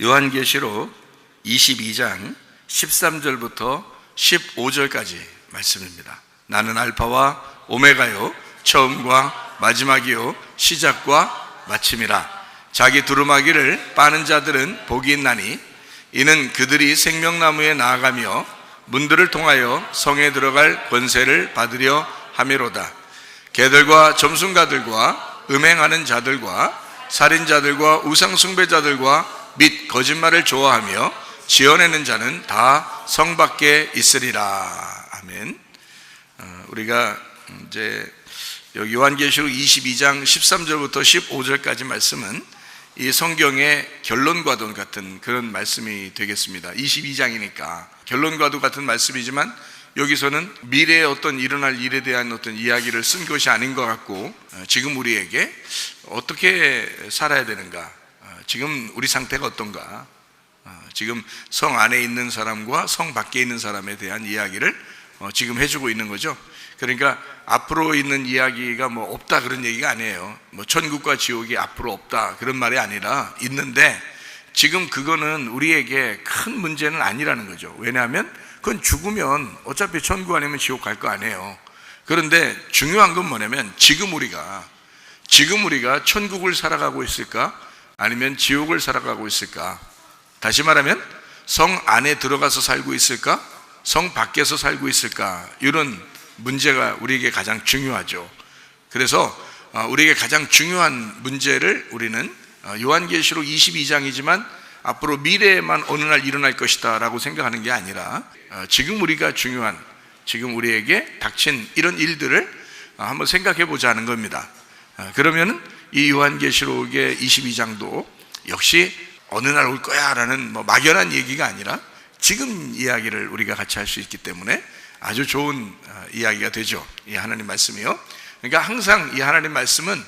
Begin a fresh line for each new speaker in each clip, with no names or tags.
요한계시록 22장 13절부터 15절까지 말씀입니다. 나는 알파와 오메가요 처음과 마지막이요 시작과 마침이라. 자기 두루마기를 빠는 자들은 복이 있나니 이는 그들이 생명나무에 나아가며 문들을 통하여 성에 들어갈 권세를 받으려 함이로다. 개들과 점순가들과 음행하는 자들과 살인자들과 우상숭배자들과 및 거짓말을 좋아하며 지어내는 자는 다 성 밖에 있으리라. 아멘. 우리가 이제 여기 요한계시록 22장 13절부터 15절까지 말씀은 이 성경의 결론과도 같은 그런 말씀이 되겠습니다. 22장이니까 결론과도 같은 말씀이지만 여기서는 미래에 어떤 일어날 일에 대한 어떤 이야기를 쓴 것이 아닌 것 같고, 지금 우리에게 어떻게 살아야 되는가, 지금 우리 상태가 어떤가, 지금 성 안에 있는 사람과 성 밖에 있는 사람에 대한 이야기를 지금 해주고 있는 거죠. 그러니까 앞으로 있는 이야기가 뭐 없다 그런 얘기가 아니에요. 뭐 천국과 지옥이 앞으로 없다 그런 말이 아니라 있는데, 지금 그거는 우리에게 큰 문제는 아니라는 거죠. 왜냐하면 그건 죽으면 어차피 천국 아니면 지옥 갈 거 아니에요. 그런데 중요한 건 뭐냐면 지금 우리가 천국을 살아가고 있을까 아니면 지옥을 살아가고 있을까. 다시 말하면 성 안에 들어가서 살고 있을까 성 밖에서 살고 있을까. 이런 문제가 우리에게 가장 중요하죠. 그래서 우리에게 가장 중요한 문제를 우리는 요한계시록 22장이지만 앞으로 미래에만 어느 날 일어날 것이다 라고 생각하는 게 아니라 지금 우리가 중요한, 지금 우리에게 닥친 이런 일들을 한번 생각해 보자 하는 겁니다. 그러면 이 요한계시록의 22장도 역시 어느 날 올 거야 라는 막연한 얘기가 아니라 지금 이야기를 우리가 같이 할 수 있기 때문에 아주 좋은 이야기가 되죠. 이 하나님 말씀이요. 그러니까 항상 이 하나님 말씀은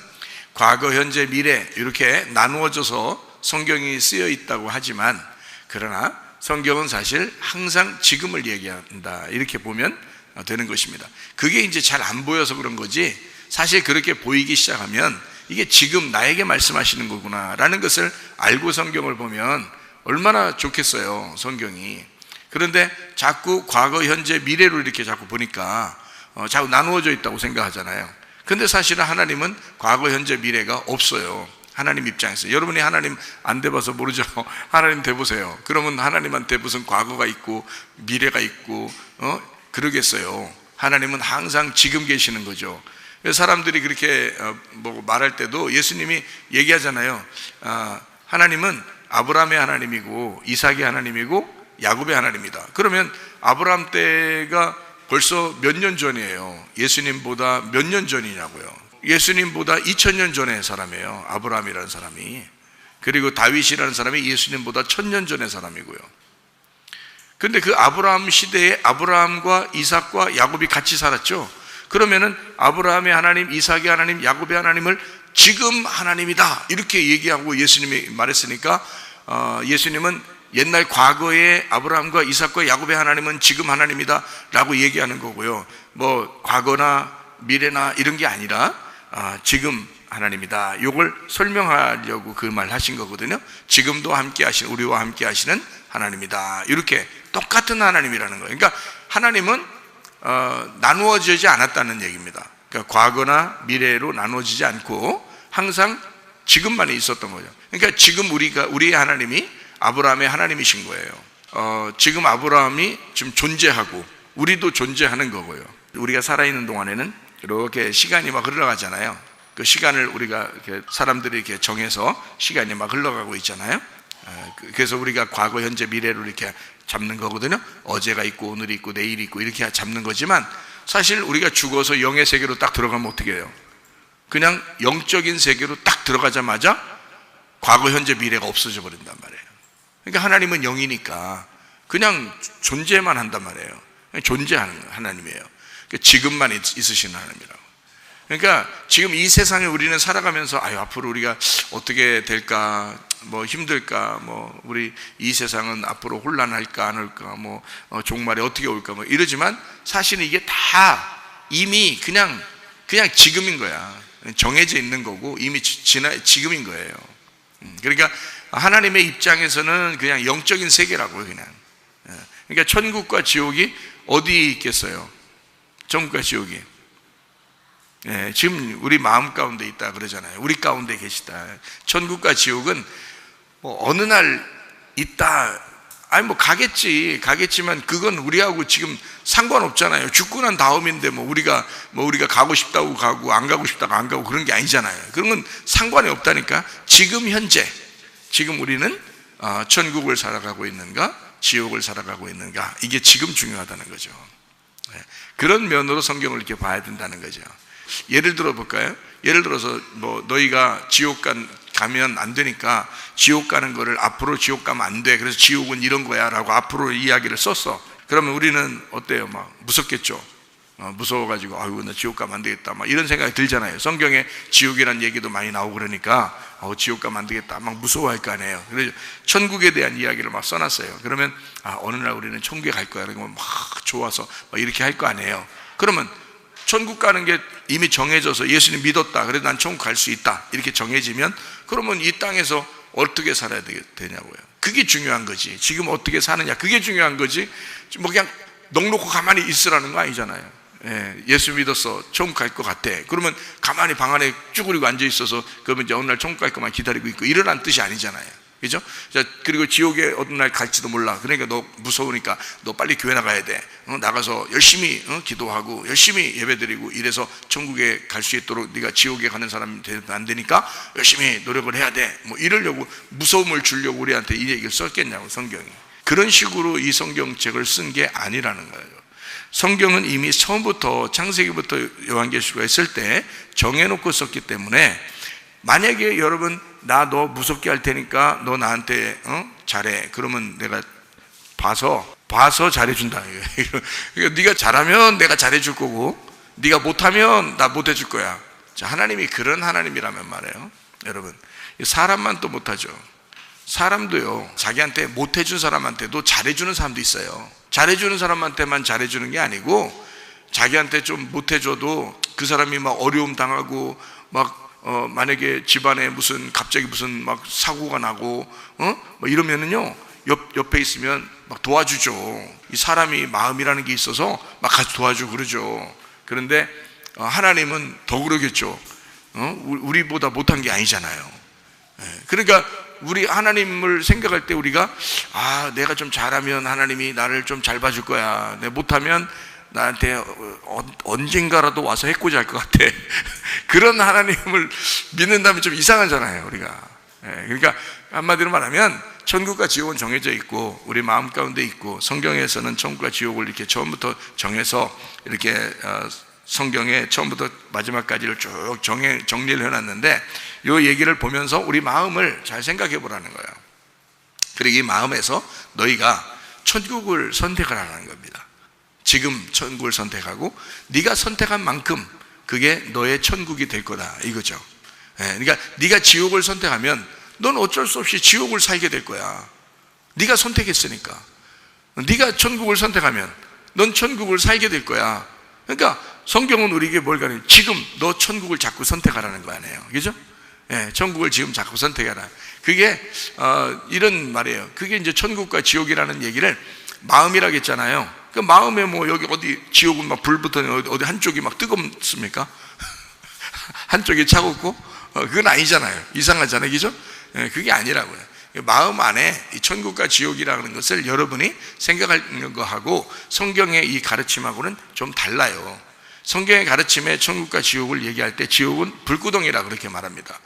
과거, 현재, 미래 이렇게 나누어져서 성경이 쓰여 있다고 하지만, 그러나 성경은 사실 항상 지금을 얘기한다 이렇게 보면 되는 것입니다. 그게 이제 잘 안 보여서 그런 거지, 사실 그렇게 보이기 시작하면 이게 지금 나에게 말씀하시는 거구나 라는 것을 알고 성경을 보면 얼마나 좋겠어요, 성경이. 그런데 자꾸 과거, 현재, 미래로 이렇게 자꾸 보니까 자꾸 나누어져 있다고 생각하잖아요. 근데 사실은 하나님은 과거, 현재, 미래가 없어요. 하나님 입장에서. 여러분이 하나님 안 돼봐서 모르죠. 하나님 돼보세요. 그러면 하나님한테 무슨 과거가 있고 미래가 있고 그러겠어요. 하나님은 항상 지금 계시는 거죠. 사람들이 그렇게 말할 때도 예수님이 얘기하잖아요. 하나님은 아브라함의 하나님이고 이삭의 하나님이고 야곱의 하나님이다. 그러면 아브라함 때가 벌써 몇 년 전이에요. 예수님보다 몇 년 전이냐고요. 예수님보다 2000년 전의 사람이에요, 아브라함이라는 사람이. 그리고 다윗이라는 사람이 예수님보다 1000년 전의 사람이고요. 근데 그 아브라함 시대에 아브라함과 이삭과 야곱이 같이 살았죠. 그러면은 아브라함의 하나님, 이삭의 하나님, 야곱의 하나님을 지금 하나님이다 이렇게 얘기하고 예수님이 말했으니까 예수님은 옛날 과거에 아브라함과 이삭과 야곱의 하나님은 지금 하나님이다 라고 얘기하는 거고요. 뭐 과거나 미래나 이런 게 아니라 지금 하나님이다, 이걸 설명하려고 그 말 하신 거거든요. 지금도 함께 하시는, 우리와 함께 하시는 하나님이다, 이렇게 똑같은 하나님이라는 거예요. 그러니까 하나님은 나누어지지 않았다는 얘기입니다. 그러니까 과거나 미래로 나누어지지 않고 항상 지금만 있었던 거죠. 그러니까 지금 우리의 하나님이 아브라함의 하나님이신 거예요. 지금 아브라함이 지금 존재하고 우리도 존재하는 거고요. 우리가 살아있는 동안에는 이렇게 시간이 막 흘러가잖아요. 그 시간을 우리가 이렇게 사람들이 이렇게 정해서 시간이 막 흘러가고 있잖아요. 그래서 우리가 과거, 현재, 미래로 이렇게 잡는 거거든요. 어제가 있고 오늘이 있고 내일이 있고 이렇게 잡는 거지만, 사실 우리가 죽어서 영의 세계로 딱 들어가면 어떻게 해요? 그냥 영적인 세계로 딱 들어가자마자 과거, 현재, 미래가 없어져 버린단 말이에요. 그러니까 하나님은 영이니까 그냥 존재만 한단 말이에요. 그냥 존재하는 하나님이에요. 그러니까 지금만 있으시는 하나님이라고. 그러니까 지금 이 세상에 우리는 살아가면서 앞으로 우리가 어떻게 될까, 힘들까, 우리 이 세상은 앞으로 혼란할까 안 할까, 종말이 어떻게 올까, 이러지만 사실은 이게 다 이미 그냥 지금인 거야. 정해져 있는 거고 이미 지금인 거예요. 그러니까 하나님의 입장에서는 그냥 영적인 세계라고요, 그냥. 그러니까 천국과 지옥이 어디에 있겠어요? 천국과 지옥이. 지금 우리 마음 가운데 있다 그러잖아요. 우리 가운데 계시다. 천국과 지옥은 뭐 어느 날 있다. 아니 뭐 가겠지만 그건 우리하고 지금 상관없잖아요. 죽고 난 다음인데 뭐 우리가 가고 싶다고 가고 안 가고 싶다고 안 가고 그런 게 아니잖아요. 그런 건 상관이 없다니까. 지금 현재 지금 우리는 천국을 살아가고 있는가 지옥을 살아가고 있는가, 이게 지금 중요하다는 거죠. 그런 면으로 성경을 이렇게 봐야 된다는 거죠. 예를 들어 볼까요? 예를 들어서 뭐 너희가 지옥 가면 안 되니까 지옥 가는 거를 앞으로 지옥 가면 안 돼, 그래서 지옥은 이런 거야 라고 앞으로 이야기를 썼어. 그러면 우리는 어때요? 막 무섭겠죠. 무서워가지고 아이고 나 지옥 가면 안 되겠다 막 이런 생각이 들잖아요. 성경에 지옥이라는 얘기도 많이 나오고 그러니까 지옥 가면 안 되겠다 막 무서워할 거 아니에요. 그래서 천국에 대한 이야기를 막 써놨어요. 그러면 어느 날 우리는 천국에 갈 거야 그러면 막 좋아서 막 이렇게 할 거 아니에요. 그러면 천국 가는 게 이미 정해져서 예수님 믿었다, 그래서 난 천국 갈 수 있다 이렇게 정해지면 그러면 이 땅에서 어떻게 살아야 되냐고요. 그게 중요한 거지. 지금 어떻게 사느냐 그게 중요한 거지. 뭐 그냥 넉놓고 가만히 있으라는 거 아니잖아요. 예수 믿었어, 천국 갈 것 같아. 그러면 가만히 방 안에 쭈그리고 앉아 있어서 그러면 이제 어느 날 천국 갈 것만 기다리고 있고 이러란 뜻이 아니잖아요. 그죠? 자, 그리고 지옥에 어느 날 갈지도 몰라. 그러니까 너 무서우니까 너 빨리 교회 나가야 돼. 나가서 열심히 기도하고 열심히 예배드리고 이래서 천국에 갈 수 있도록, 네가 지옥에 가는 사람이 되면 안 되니까 열심히 노력을 해야 돼. 뭐 이러려고 무서움을 주려고 우리한테 이 얘기를 썼겠냐고, 성경이. 그런 식으로 이 성경책을 쓴 게 아니라는 거예요. 성경은 이미 처음부터 창세기부터 요한계시록에 있을 때 정해놓고 썼기 때문에 만약에 여러분 나 너 무섭게 할 테니까 너 나한테 잘해, 그러면 내가 봐서 잘해준다. 그러니까 네가 잘하면 내가 잘해줄 거고 네가 못하면 나 못해줄 거야. 자, 하나님이 그런 하나님이라면 말이에요. 여러분, 사람만 또 못하죠. 사람도요, 자기한테 못해준 사람한테도 잘해주는 사람도 있어요. 잘해주는 사람한테만 잘해주는 게 아니고 자기한테 좀 못해줘도 그 사람이 막 어려움 당하고 막 만약에 집안에 갑자기 무슨 막 사고가 나고 뭐 이러면은요, 옆에 있으면 막 도와주죠. 이 사람이 마음이라는 게 있어서 막 같이 도와주고 그러죠. 그런데 하나님은 더 그러겠죠. 우리보다 못한 게 아니잖아요. 그러니까 우리 하나님을 생각할 때 우리가 내가 좀 잘하면 하나님이 나를 좀 잘 봐줄 거야, 내가 못하면 나한테 언젠가라도 와서 해코지 할 것 같아. 그런 하나님을 믿는다면 좀 이상하잖아요, 우리가. 그러니까 한마디로 말하면 천국과 지옥은 정해져 있고 우리 마음 가운데 있고, 성경에서는 천국과 지옥을 이렇게 처음부터 정해서 이렇게 성경에 처음부터 마지막까지를 쭉 정리를 해놨는데, 이 얘기를 보면서 우리 마음을 잘 생각해 보라는 거예요. 그리고 이 마음에서 너희가 천국을 선택을 하라는 겁니다. 지금 천국을 선택하고 네가 선택한 만큼 그게 너의 천국이 될 거다, 이거죠. 그러니까 네가 지옥을 선택하면 넌 어쩔 수 없이 지옥을 살게 될 거야. 네가 선택했으니까. 네가 천국을 선택하면 넌 천국을 살게 될 거야. 그러니까 성경은 우리에게 뭘 가르쳐요? 지금 너 천국을 자꾸 선택하라는 거 아니에요, 그죠? 천국을 지금 자꾸 선택해라. 그게 이런 말이에요. 그게 이제 천국과 지옥이라는 얘기를 마음이라고 했잖아요. 그 마음에 뭐 여기 어디 지옥은 막 불 붙었는데 어디 한쪽이 막 뜨겁습니까? 한쪽이 차갑고? 그건 아니잖아요. 이상하잖아요, 그죠? 그게 아니라고요. 마음 안에 이 천국과 지옥이라는 것을 여러분이 생각하는 거하고 성경의 이 가르침하고는 좀 달라요. 성경의 가르침에 천국과 지옥을 얘기할 때 지옥은 불구덩이라 그렇게 말합니다.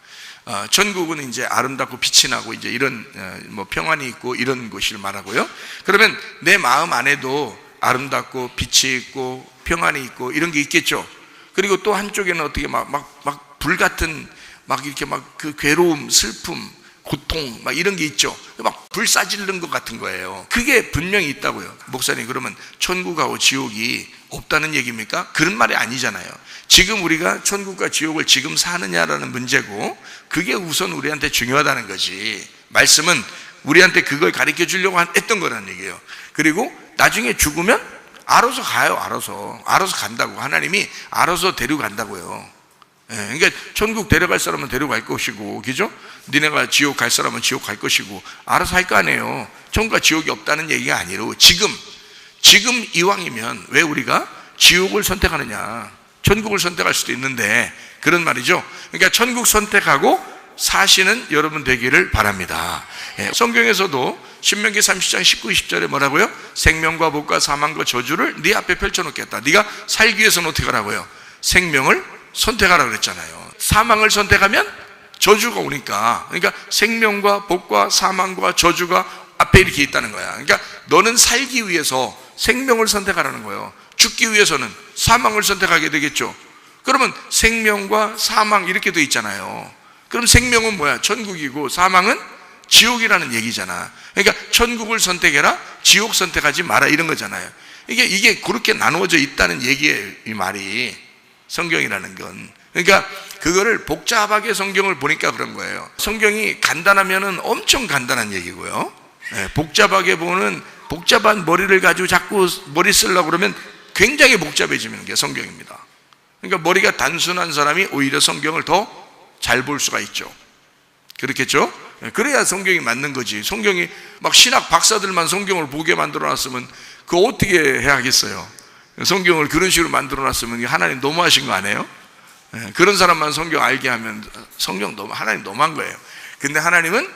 천국은 이제 아름답고 빛이 나고 이제 이런 뭐 평안이 있고 이런 곳을 말하고요. 그러면 내 마음 안에도 아름답고 빛이 있고 평안이 있고 이런 게 있겠죠. 그리고 또 한쪽에는 어떻게 막 불 같은 막 이렇게 막 그 괴로움, 슬픔, 고통 막 이런 게 있죠. 막 불 싸지르는 것 같은 거예요. 그게 분명히 있다고요. 목사님, 그러면 천국하고 지옥이 없다는 얘기입니까? 그런 말이 아니잖아요. 지금 우리가 천국과 지옥을 지금 사느냐라는 문제고, 그게 우선 우리한테 중요하다는 거지. 말씀은 우리한테 그걸 가르쳐 주려고 했던 거라는 얘기예요. 그리고 나중에 죽으면 알아서 가요. 알아서 간다고. 하나님이 알아서 데려간다고요. 그러니까 천국 데려갈 사람은 데려갈 것이고, 그죠? 니네가 지옥 갈 사람은 지옥 갈 것이고 알아서 할 거 아니에요. 천국과 지옥이 없다는 얘기가 아니고 지금 이왕이면 왜 우리가 지옥을 선택하느냐, 천국을 선택할 수도 있는데, 그런 말이죠. 그러니까 천국 선택하고 사시는 여러분 되기를 바랍니다. 성경에서도 신명기 30장 19, 20절에 뭐라고요? 생명과 복과 사망과 저주를 네 앞에 펼쳐놓겠다. 네가 살기 위해서는 어떻게 하라고요? 생명을 선택하라 그랬잖아요. 사망을 선택하면 저주가 오니까, 그러니까 생명과 복과 사망과 저주가 앞에 이렇게 있다는 거야. 그러니까 너는 살기 위해서 생명을 선택하라는 거예요. 죽기 위해서는 사망을 선택하게 되겠죠. 그러면 생명과 사망 이렇게 돼 있잖아요. 그럼 생명은 뭐야? 천국이고 사망은 지옥이라는 얘기잖아. 그러니까 천국을 선택해라, 지옥 선택하지 마라, 이런 거잖아요. 이게 그렇게 나누어져 있다는 얘기예요, 이 말이. 성경이라는 건. 그러니까 그거를 복잡하게 성경을 보니까 그런 거예요. 성경이 간단하면은 엄청 간단한 얘기고요. 복잡하게 보는, 복잡한 머리를 가지고 자꾸 머리 쓰려고 그러면 굉장히 복잡해지는 게 성경입니다. 그러니까 머리가 단순한 사람이 오히려 성경을 더 잘 볼 수가 있죠. 그렇겠죠? 그래야 성경이 맞는 거지. 성경이 막 신학 박사들만 성경을 보게 만들어 놨으면 그거 어떻게 해야 하겠어요? 성경을 그런 식으로 만들어 놨으면 하나님 너무하신 거 아니에요? 그런 사람만 성경 알게 하면 하나님 너무한 거예요. 근데 하나님은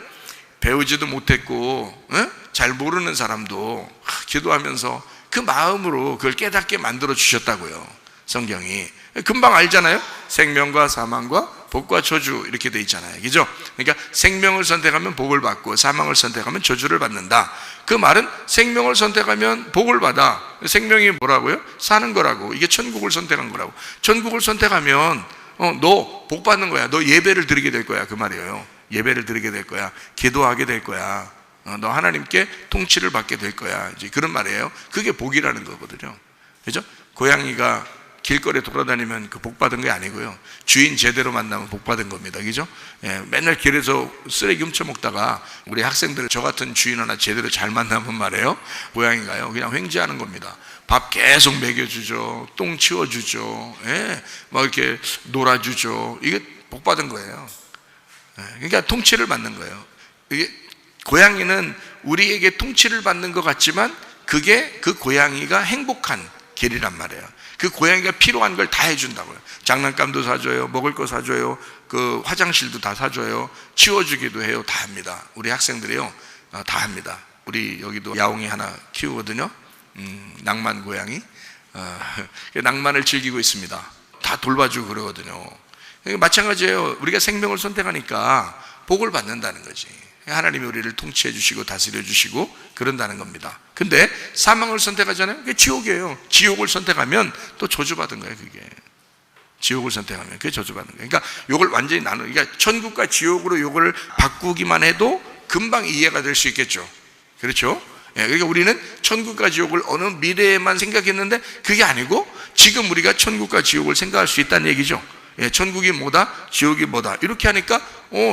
배우지도 못했고 잘 모르는 사람도 기도하면서 그 마음으로 그걸 깨닫게 만들어 주셨다고요. 성경이 금방 알잖아요. 생명과 사망과 복과 저주 이렇게 돼 있잖아요. 그죠? 그러니까 생명을 선택하면 복을 받고 사망을 선택하면 저주를 받는다. 그 말은 생명을 선택하면 복을 받아. 생명이 뭐라고요? 사는 거라고. 이게 천국을 선택한 거라고. 천국을 선택하면 너 복 받는 거야. 너 예배를 드리게 될 거야. 그 말이에요. 예배를 드리게 될 거야. 기도하게 될 거야. 너 하나님께 통치를 받게 될 거야. 이제 그런 말이에요. 그게 복이라는 거거든요. 그죠? 고양이가 길거리에 돌아다니면 그 복 받은 게 아니고요. 주인 제대로 만나면 복 받은 겁니다. 그죠? 맨날 길에서 쓰레기 훔쳐 먹다가 우리 학생들 저 같은 주인 하나 제대로 잘 만나면 말이에요. 고양이가요. 그냥 횡재하는 겁니다. 밥 계속 먹여주죠. 똥 치워주죠. 막 이렇게 놀아주죠. 이게 복 받은 거예요. 그러니까 통치를 받는 거예요. 이게 고양이는 우리에게 통치를 받는 것 같지만 그게 그 고양이가 행복한 길이란 말이에요. 그 고양이가 필요한 걸 다 해준다고요. 장난감도 사줘요, 먹을 거 사줘요, 그 화장실도 다 사줘요, 치워주기도 해요. 다 합니다. 우리 학생들이요, 다 합니다. 우리 여기도 야옹이 하나 키우거든요. 낭만 고양이. 낭만을 즐기고 있습니다. 다 돌봐주고 그러거든요. 마찬가지예요. 우리가 생명을 선택하니까 복을 받는다는 거지. 하나님이 우리를 통치해 주시고 다스려 주시고 그런다는 겁니다. 근데 사망을 선택하잖아요. 그게 지옥이에요. 지옥을 선택하면 또 저주받은 거예요. 그게 지옥을 선택하면 그게 저주받는 거예요. 그러니까 이걸 완전히 그러니까 천국과 지옥으로 이걸 바꾸기만 해도 금방 이해가 될 수 있겠죠. 그렇죠? 그러니까 우리는 천국과 지옥을 어느 미래에만 생각했는데 그게 아니고 지금 우리가 천국과 지옥을 생각할 수 있다는 얘기죠. 천국이 뭐다? 지옥이 뭐다? 이렇게 하니까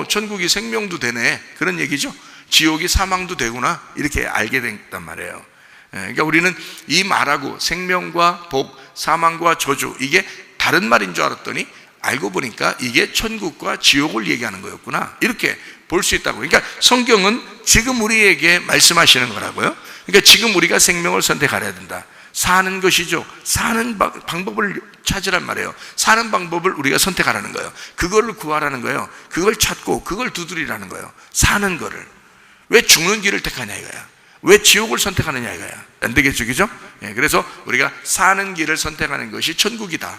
천국이 생명도 되네, 그런 얘기죠. 지옥이 사망도 되구나, 이렇게 알게 됐단 말이에요. 그러니까 우리는 이 말하고 생명과 복, 사망과 저주, 이게 다른 말인 줄 알았더니 알고 보니까 이게 천국과 지옥을 얘기하는 거였구나, 이렇게 볼 수 있다고. 그러니까 성경은 지금 우리에게 말씀하시는 거라고요. 그러니까 지금 우리가 생명을 선택하려야 된다. 사는 것이죠. 사는 방법을 찾으란 말이에요. 사는 방법을 우리가 선택하라는 거예요. 그걸 구하라는 거예요. 그걸 찾고 그걸 두드리라는 거예요. 사는 거를. 왜 죽는 길을 택하냐 이거야. 왜 지옥을 선택하느냐 이거야. 안 되겠죠, 그죠? 그래서 우리가 사는 길을 선택하는 것이 천국이다.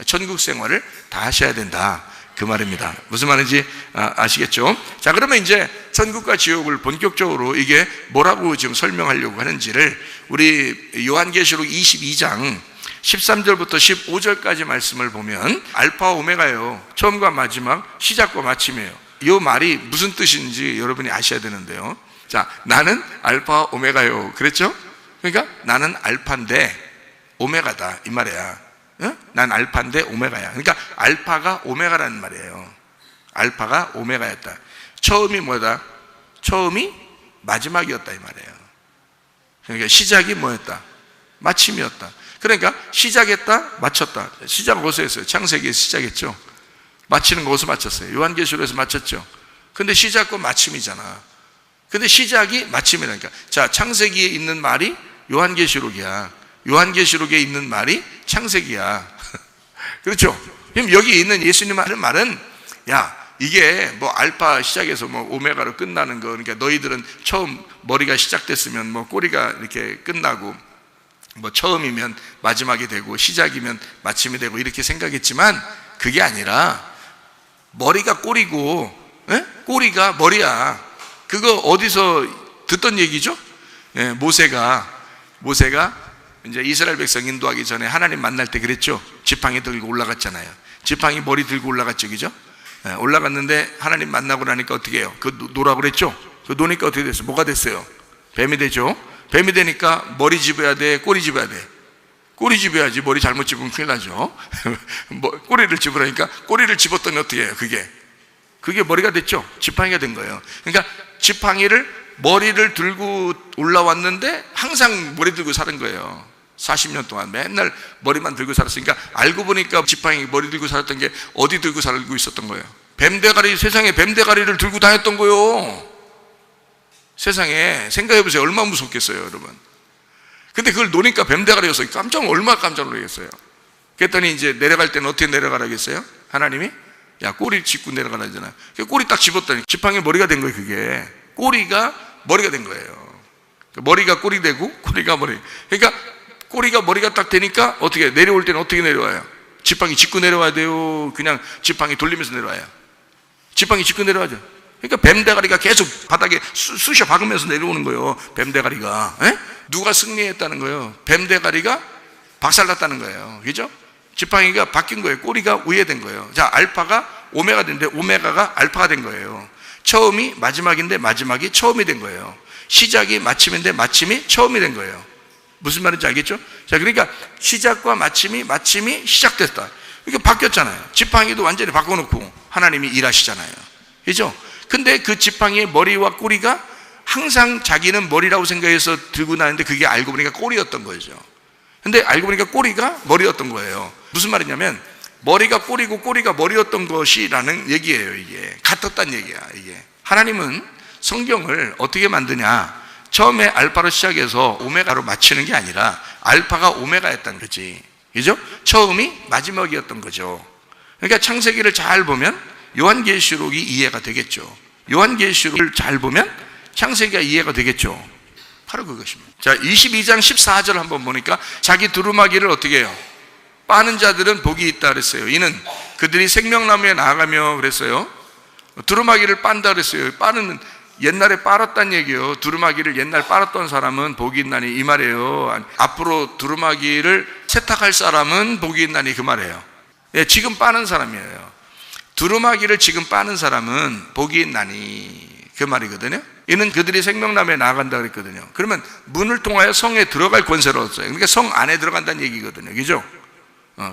천국 생활을 다 하셔야 된다, 그 말입니다. 무슨 말인지 아시겠죠? 자, 그러면 이제 천국과 지옥을 본격적으로 이게 뭐라고 지금 설명하려고 하는지를 우리 요한계시록 22장 13절부터 15절까지 말씀을 보면 알파 오메가요, 처음과 마지막, 시작과 마침이에요. 이 말이 무슨 뜻인지 여러분이 아셔야 되는데요. 자, 나는 알파 오메가요, 그랬죠? 그러니까 나는 알파인데 오메가다, 이 말이야. 난 알파인데 오메가야. 그러니까 알파가 오메가라는 말이에요. 알파가 오메가였다. 처음이 뭐다? 처음이 마지막이었다, 이 말이에요. 그러니까 시작이 뭐였다? 마침이었다. 그러니까 시작했다, 마쳤다. 시작은 어디서 했어요? 창세기에서 시작했죠. 마치는 거 어디서 마쳤어요? 요한계시록에서 마쳤죠. 근데 시작과 마침이잖아. 근데 시작이 마침이라니까. 자, 창세기에 있는 말이 요한계시록이야. 요한계시록에 있는 말이 창세기야. 그렇죠? 그럼 여기 있는 예수님 하는 말은, 야, 이게 뭐 알파 시작해서 뭐 오메가로 끝나는 거, 그러니까 너희들은 처음 머리가 시작됐으면 뭐 꼬리가 이렇게 끝나고, 뭐 처음이면 마지막이 되고 시작이면 마침이 되고 이렇게 생각했지만, 그게 아니라 머리가 꼬리고, 에? 꼬리가 머리야. 그거 어디서 듣던 얘기죠? 예, 모세가 이제 이스라엘 백성 인도하기 전에 하나님 만날 때 그랬죠. 지팡이 들고 올라갔잖아요. 지팡이 머리 들고 올라갔죠, 그죠? 예, 올라갔는데 하나님 만나고 나니까 어떻게 해요? 그 노라고 그랬죠? 그 노니까 어떻게 됐어요? 뭐가 됐어요? 뱀이 되죠. 뱀이 되니까 머리 집어야 돼, 꼬리 집어야 돼? 꼬리 집어야지. 머리 잘못 집으면 큰일 나죠. 꼬리를 집으라니까 꼬리를 집었더니 어떻게 해요? 그게 머리가 됐죠. 지팡이가 된 거예요. 그러니까 지팡이를 머리를 들고 올라왔는데 항상 머리 들고 사는 거예요. 40년 동안 맨날 머리만 들고 살았으니까, 알고 보니까 지팡이 머리 들고 살았던 게 어디 들고 살고 있었던 거예요? 뱀대가리, 세상에 뱀대가리를 들고 다녔던 거예요. 세상에 생각해 보세요. 얼마나 무섭겠어요, 여러분. 근데 그걸 노니까 뱀대가리였어요. 얼마나 깜짝 놀라겠어요. 그랬더니 이제 내려갈 때는 어떻게 내려가라고 했어요? 하나님이? 야, 꼬리 짚고 내려가라 하잖아요. 꼬리 딱 집었더니 지팡이 머리가 된 거예요. 그게 꼬리가 머리가 된 거예요. 머리가 꼬리 되고 꼬리가 머리. 그러니까 꼬리가 머리가 딱 되니까 어떻게, 내려올 때는 어떻게 내려와요? 지팡이 짚고 내려와야 돼요? 그냥 지팡이 돌리면서 내려와요? 지팡이 짚고 내려와죠. 그러니까 뱀대가리가 계속 바닥에 쑤셔 박으면서 내려오는 거예요. 뱀대가리가. 에? 누가 승리했다는 거예요? 뱀대가리가 박살났다는 거예요. 그죠? 지팡이가 바뀐 거예요. 꼬리가 위에 된 거예요. 자, 알파가 오메가 됐는데 오메가가 알파가 된 거예요. 처음이 마지막인데 마지막이 처음이 된 거예요. 시작이 마침인데 마침이 처음이 된 거예요. 무슨 말인지 알겠죠? 자, 그러니까 시작과 마침이 시작됐다. 이게 바뀌었잖아요. 지팡이도 완전히 바꿔놓고 하나님이 일하시잖아요. 그죠? 근데 그 지팡이의 머리와 꼬리가 항상 자기는 머리라고 생각해서 들고 나는데, 그게 알고 보니까 꼬리였던 거죠. 근데 알고 보니까 꼬리가 머리였던 거예요. 무슨 말이냐면 머리가 꼬리고 꼬리가 머리였던 것이라는 얘기예요. 이게 같았다는 얘기야. 이게 하나님은 성경을 어떻게 만드냐, 처음에 알파로 시작해서 오메가로 마치는 게 아니라 알파가 오메가였다는 거지. 그죠? 처음이 마지막이었던 거죠. 그러니까 창세기를 잘 보면 요한계시록이 이해가 되겠죠. 요한계시록을 잘 보면 창세기가 이해가 되겠죠. 바로 그것입니다. 자, 22장 14절 한번 보니까 자기 두루마기를 어떻게 해요? 빠는 자들은 복이 있다 그랬어요. 이는 그들이 생명나무에 나아가며 그랬어요. 두루마기를 빤다 그랬어요. 빠는 옛날에 빨았단 얘기예요. 두루마기를 옛날 빨았던 사람은 복이 있나니, 이 말이에요. 앞으로 두루마기를 세탁할 사람은 복이 있나니, 그 말이에요. 예, 지금 빠는 사람이에요. 두루마기를 지금 빠는 사람은 복이 있나니, 그 말이거든요. 이는 그들이 생명나무에 나아간다 그랬거든요. 그러면 문을 통하여 성에 들어갈 권세를 얻었어요. 그러니까 성 안에 들어간다는 얘기거든요. 그죠?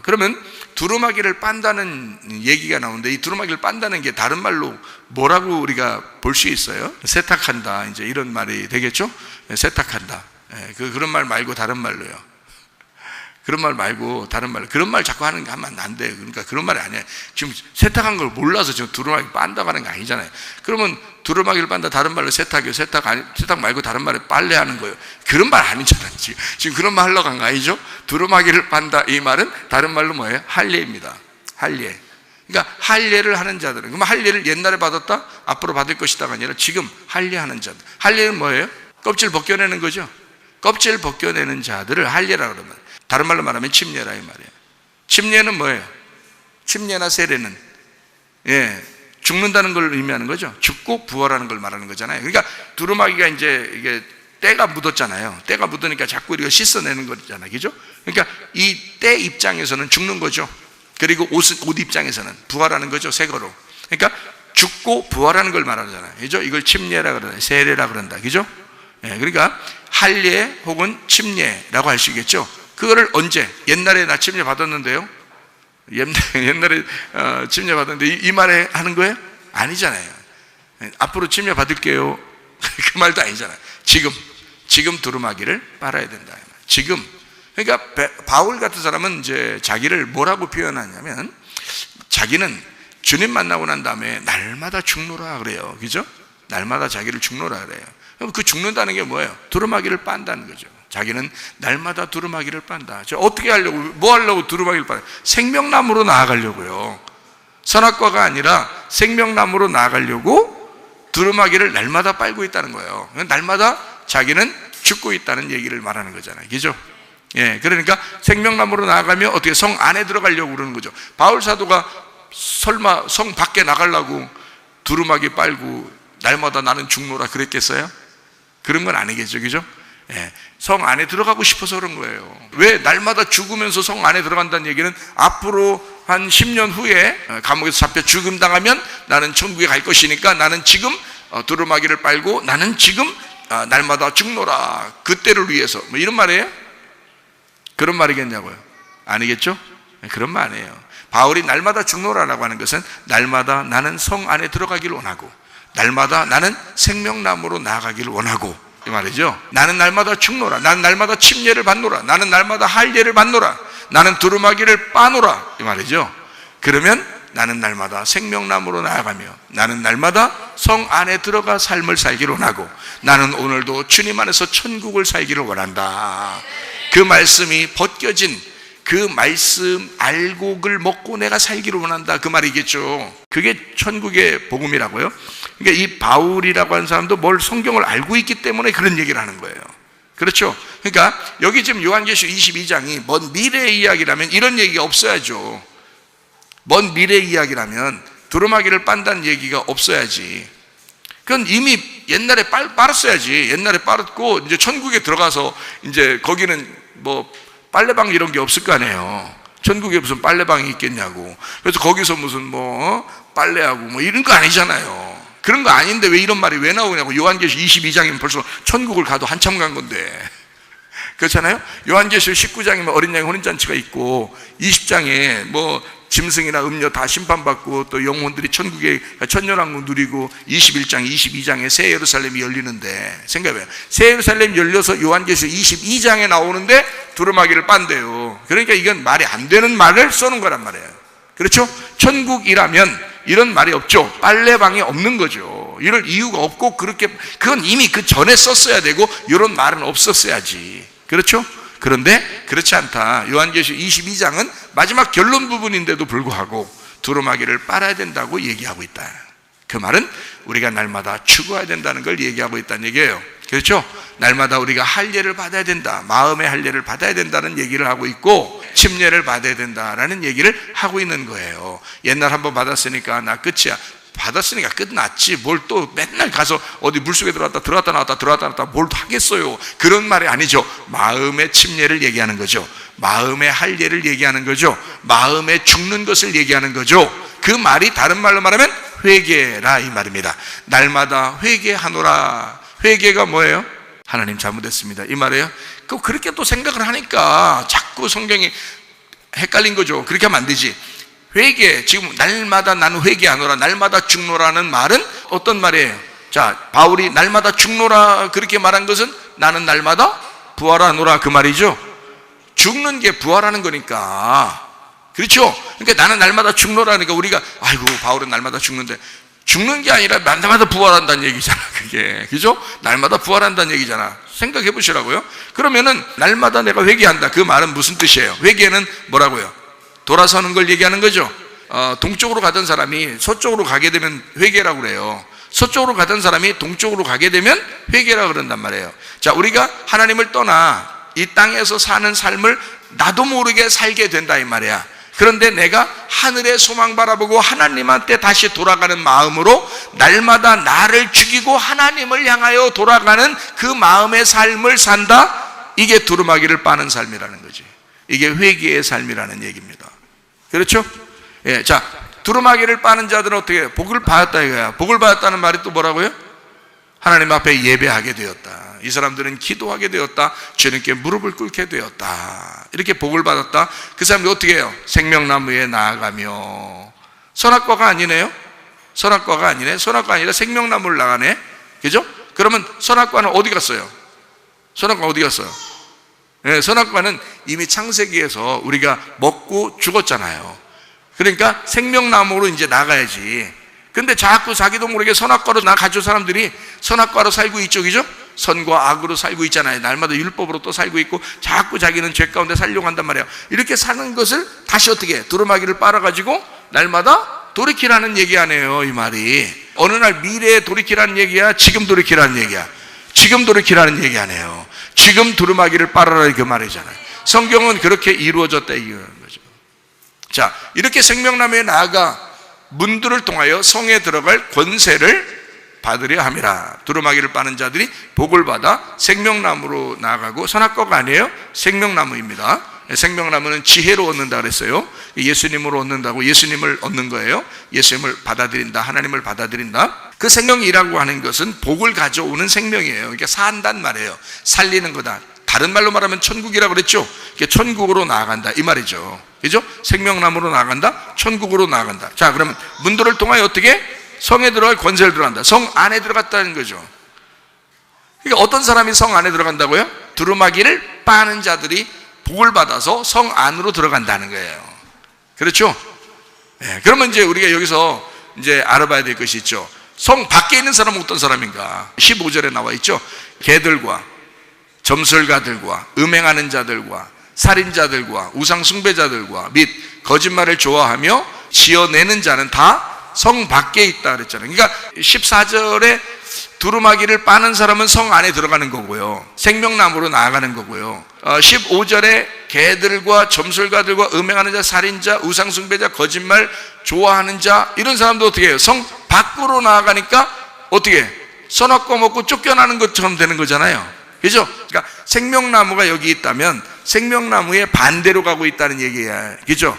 그러면 두루마기를 빤다는 얘기가 나오는데, 이 두루마기를 빤다는 게 다른 말로 뭐라고 우리가 볼 수 있어요? 세탁한다, 이제 이런 말이 되겠죠? 세탁한다. 그런 말 말고 다른 말로요. 그런 말 말고 다른 말로, 그런 말 자꾸 하면 안 돼요. 그러니까 그런 말이 아니에요. 지금 세탁한 걸 몰라서 지금 두루마기 빤다고 하는 게 아니잖아요. 그러면 두루마기를 빤다, 다른 말로 세탁이요. 세탁 말고 다른 말로 빨래하는 거예요. 그런 말 아니잖아요. 지금 그런 말 하려고 한 거 아니죠? 두루마기를 빤다, 이 말은 다른 말로 뭐예요? 할례입니다. 할례. 그러니까 할례를 하는 자들은, 그러면 할례를 옛날에 받았다, 앞으로 받을 것이다가 아니라 지금 할례하는 자들. 할례는 뭐예요? 껍질 벗겨내는 거죠. 껍질 벗겨내는 자들을 할례라 그러면, 다른 말로 말하면 침례라, 이 말이에요. 침례는 뭐예요? 침례나 세례는 죽는다는 걸 의미하는 거죠. 죽고 부활하는 걸 말하는 거잖아요. 그러니까 두루마기가 이제 이게 때가 묻었잖아요. 때가 묻으니까 자꾸 이거 씻어내는 거잖아요. 그죠? 그러니까 이 때 입장에서는 죽는 거죠. 그리고 옷 입장에서는 부활하는 거죠. 새 거로. 그러니까 죽고 부활하는 걸 말하잖아요. 그죠? 이걸 침례라 그러다, 세례라 그런다. 그죠? 그러니까 할례 혹은 침례라고 할 수 있겠죠. 그거를 언제? 옛날에 나 침례 받았는데요. 옛날에 침례 받았는데 이 말에 하는 거예요? 아니잖아요. 앞으로 침례 받을게요. 그 말도 아니잖아요. 지금 두루마기를 빨아야 된다. 지금. 그러니까 바울 같은 사람은 이제 자기를 뭐라고 표현하냐면, 자기는 주님 만나고 난 다음에 날마다 죽노라 그래요. 그죠? 날마다 자기를 죽노라 그래요. 그럼 그 죽는다는 게 뭐예요? 두루마기를 빤다는 거죠. 자기는 날마다 두루마기를 빤다. 저 어떻게 하려고, 뭐 하려고 두루마기를 빤다? 생명나무로 나아가려고요. 선악과가 아니라 생명나무로 나아가려고 두루마기를 날마다 빨고 있다는 거예요. 날마다 자기는 죽고 있다는 얘기를 말하는 거잖아요. 그죠? 예, 그러니까 생명나무로 나아가면 어떻게 성 안에 들어가려고 그러는 거죠. 바울 사도가 설마 성 밖에 나가려고 두루마기 빨고 날마다 나는 죽노라 그랬겠어요? 그런 건 아니겠죠. 그죠? 예, 성 안에 들어가고 싶어서 그런 거예요. 왜 날마다 죽으면서 성 안에 들어간다는 얘기는 앞으로 한 10년 후에 감옥에서 잡혀 죽음당하면 나는 천국에 갈 것이니까 나는 지금 두루마기를 빨고 나는 지금 날마다 죽노라, 그때를 위해서, 뭐 이런 말이에요? 그런 말이겠냐고요? 아니겠죠? 그런 말 아니에요. 바울이 날마다 죽노라라고 하는 것은 날마다 나는 성 안에 들어가기를 원하고 날마다 나는 생명나무로 나아가기를 원하고, 이 말이죠. 나는 날마다 죽노라, 나는 날마다 침례를 받노라, 나는 날마다 할례를 받노라, 나는 두루마기를 빠노라, 이 말이죠. 그러면 나는 날마다 생명나무로 나아가며 나는 날마다 성 안에 들어가 삶을 살기를 원하고 나는 오늘도 주님 안에서 천국을 살기를 원한다. 그 말씀이 벗겨진 그 말씀 알곡을 먹고 내가 살기를 원한다, 그 말이겠죠. 그게 천국의 복음이라고요. 그러니까 이 바울이라고 하는 사람도 뭘 성경을 알고 있기 때문에 그런 얘기를 하는 거예요. 그렇죠? 그러니까 여기 지금 요한계시록 22장이 먼 미래의 이야기라면 이런 얘기가 없어야죠. 먼 미래의 이야기라면 두루마기를 빤다는 얘기가 없어야지. 그건 이미 옛날에 빨았어야지. 옛날에 빨았고 이제 천국에 들어가서 이제 거기는 뭐 빨래방 이런 게 없을 거 아니에요. 천국에 무슨 빨래방이 있겠냐고. 그래서 거기서 무슨 뭐 빨래하고 뭐 이런 거 아니잖아요. 그런 거 아닌데 왜 이런 말이 왜 나오냐고. 요한계시록 22장이면 벌써 천국을 가도 한참 간 건데. 그렇잖아요. 요한계시록 19장이면 어린 양의 혼인잔치가 있고 20장에 뭐 짐승이나 음료 다 심판받고 또 영혼들이 천국의 천년왕국 누리고 21장, 22장에 새 예루살렘이 열리는데 생각해봐요. 새 예루살렘 열려서 요한계시록 22장에 나오는데 두루마기를 빤대요. 그러니까 이건 말이 안 되는 말을 써놓은 거란 말이에요. 그렇죠? 천국이라면 이런 말이 없죠. 빨래방이 없는 거죠. 이럴 이유가 없고 그렇게 그건 이미 그 전에 썼어야 되고 이런 말은 없었어야지. 그렇죠? 그런데 그렇지 않다. 요한계시록 22장은 마지막 결론 부분인데도 불구하고 두루마기를 빨아야 된다고 얘기하고 있다. 그 말은 우리가 날마다 죽어야 된다는 걸 얘기하고 있다는 얘기예요. 그렇죠? 날마다 우리가 할례를 받아야 된다, 마음의 할례를 받아야 된다는 얘기를 하고 있고 침례를 받아야 된다라는 얘기를 하고 있는 거예요. 옛날 한번 받았으니까 나 끝이야. 받았으니까 끝났지 뭘 또 맨날 가서 어디 물속에 들어갔다 나왔다 뭘 하겠어요. 그런 말이 아니죠. 마음의 침례를 얘기하는 거죠. 마음의 할례를 얘기하는 거죠. 마음에 죽는 것을 얘기하는 거죠. 그 말이 다른 말로 말하면 회개라, 이 말입니다. 날마다 회개하노라. 회개가 뭐예요? 하나님 잘못했습니다, 이 말이에요. 그렇게 또 생각을 하니까 자꾸 성경이 헷갈린 거죠. 그렇게 하면 안 되지. 회개, 지금 날마다 나는 회개하노라, 날마다 죽노라는 말은 어떤 말이에요? 자, 바울이 날마다 죽노라 그렇게 말한 것은 나는 날마다 부활하노라, 그 말이죠. 죽는 게 부활하는 거니까. 그렇죠? 그러니까 나는 날마다 죽노라니까 우리가 아이고 바울은 날마다 죽는데, 죽는 게 아니라 날마다 부활한다는 얘기잖아, 그게. 그죠? 날마다 부활한다는 얘기잖아. 생각해 보시라고요. 그러면은 날마다 내가 회개한다, 그 말은 무슨 뜻이에요? 회개는 뭐라고요? 돌아서는 걸 얘기하는 거죠. 동쪽으로 가던 사람이 서쪽으로 가게 되면 회개라고 그래요. 서쪽으로 가던 사람이 동쪽으로 가게 되면 회개라고 그런단 말이에요. 자, 우리가 하나님을 떠나 이 땅에서 사는 삶을 나도 모르게 살게 된다, 이 말이야. 그런데 내가 하늘의 소망 바라보고 하나님한테 다시 돌아가는 마음으로 날마다 나를 죽이고 하나님을 향하여 돌아가는 그 마음의 삶을 산다. 이게 두루마기를 빠는 삶이라는 거지. 이게 회개의 삶이라는 얘기입니다. 그렇죠? 예, 자, 두루마기를 빠는 자들은 어떻게 해요? 복을 받았다 이거야. 복을 받았다는 말이 또 뭐라고요? 하나님 앞에 예배하게 되었다. 이 사람들은 기도하게 되었다. 주님께 무릎을 꿇게 되었다. 이렇게 복을 받았다. 그 사람들이 어떻게 해요? 생명나무에 나아가며. 선악과가 아니네요. 선악과가 아니네. 선악과 아니라 생명나무를 나가네. 그죠? 그러면 선악과는 어디 갔어요? 선악과 어디 갔어요? 네, 선악과는 이미 창세기에서 우리가 먹고 죽었잖아요. 그러니까 생명나무로 이제 나가야지. 근데 자꾸 자기도 모르게 선악과로 가죠. 사람들이 선악과로 살고 있죠, 그죠? 선과 악으로 살고 있잖아요. 날마다 율법으로 또 살고 있고 자꾸 자기는 죄 가운데 살려고 한단 말이에요. 이렇게 사는 것을 다시 어떻게 두루마기를 빨아가지고 날마다 돌이키라는 얘기 아니에요, 이 말이. 어느 날 미래에 돌이키라는 얘기야, 지금 돌이키라는 얘기야? 지금 돌이키라는 얘기 아니에요. 지금 두루마기를 빨아라, 그 말이잖아요. 성경은 그렇게 이루어졌다 이거는 거죠. 자, 이렇게 생명나무에 나아가 문들을 통하여 성에 들어갈 권세를 받으려 함이라. 두루마기를 빠는 자들이 복을 받아 생명나무로 나아가고, 선악과가 아니에요, 생명나무입니다. 생명나무는 지혜로 얻는다 그랬어요. 예수님으로 얻는다고, 예수님을 얻는 거예요. 예수님을 받아들인다, 하나님을 받아들인다. 그 생명이라고 하는 것은 복을 가져오는 생명이에요. 그러니까 산단 말이에요. 살리는 거다. 다른 말로 말하면 천국이라고 그랬죠. 천국으로 나아간다 이 말이죠, 그죠? 생명나무로 나아간다, 천국으로 나아간다. 자, 그러면 문들을 통하여 어떻게? 성에 들어갈 권세를 들어간다. 성 안에 들어갔다는 거죠. 그러니까 어떤 사람이 성 안에 들어간다고요? 두루마기를 빠는 자들이 복을 받아서 성 안으로 들어간다는 거예요. 그렇죠? 네, 그러면 이제 우리가 여기서 이제 알아봐야 될 것이 있죠. 성 밖에 있는 사람은 어떤 사람인가? 15절에 나와 있죠. 개들과 점술가들과 음행하는 자들과 살인자들과 우상 숭배자들과 및 거짓말을 좋아하며 지어내는 자는 다 성 밖에 있다 그랬잖아요. 그러니까 14절에 두루마기를 빠는 사람은 성 안에 들어가는 거고요, 생명나무로 나아가는 거고요. 15절에 개들과 점술가들과 음행하는 자, 살인자, 우상 숭배자, 거짓말 좋아하는 자, 이런 사람도 어떻게 해요? 성 밖으로 나아가니까 어떻게 해? 선악과 먹고 쫓겨나는 것처럼 되는 거잖아요, 그죠? 그러니까 생명나무가 여기 있다면 생명나무의 반대로 가고 있다는 얘기야, 그죠?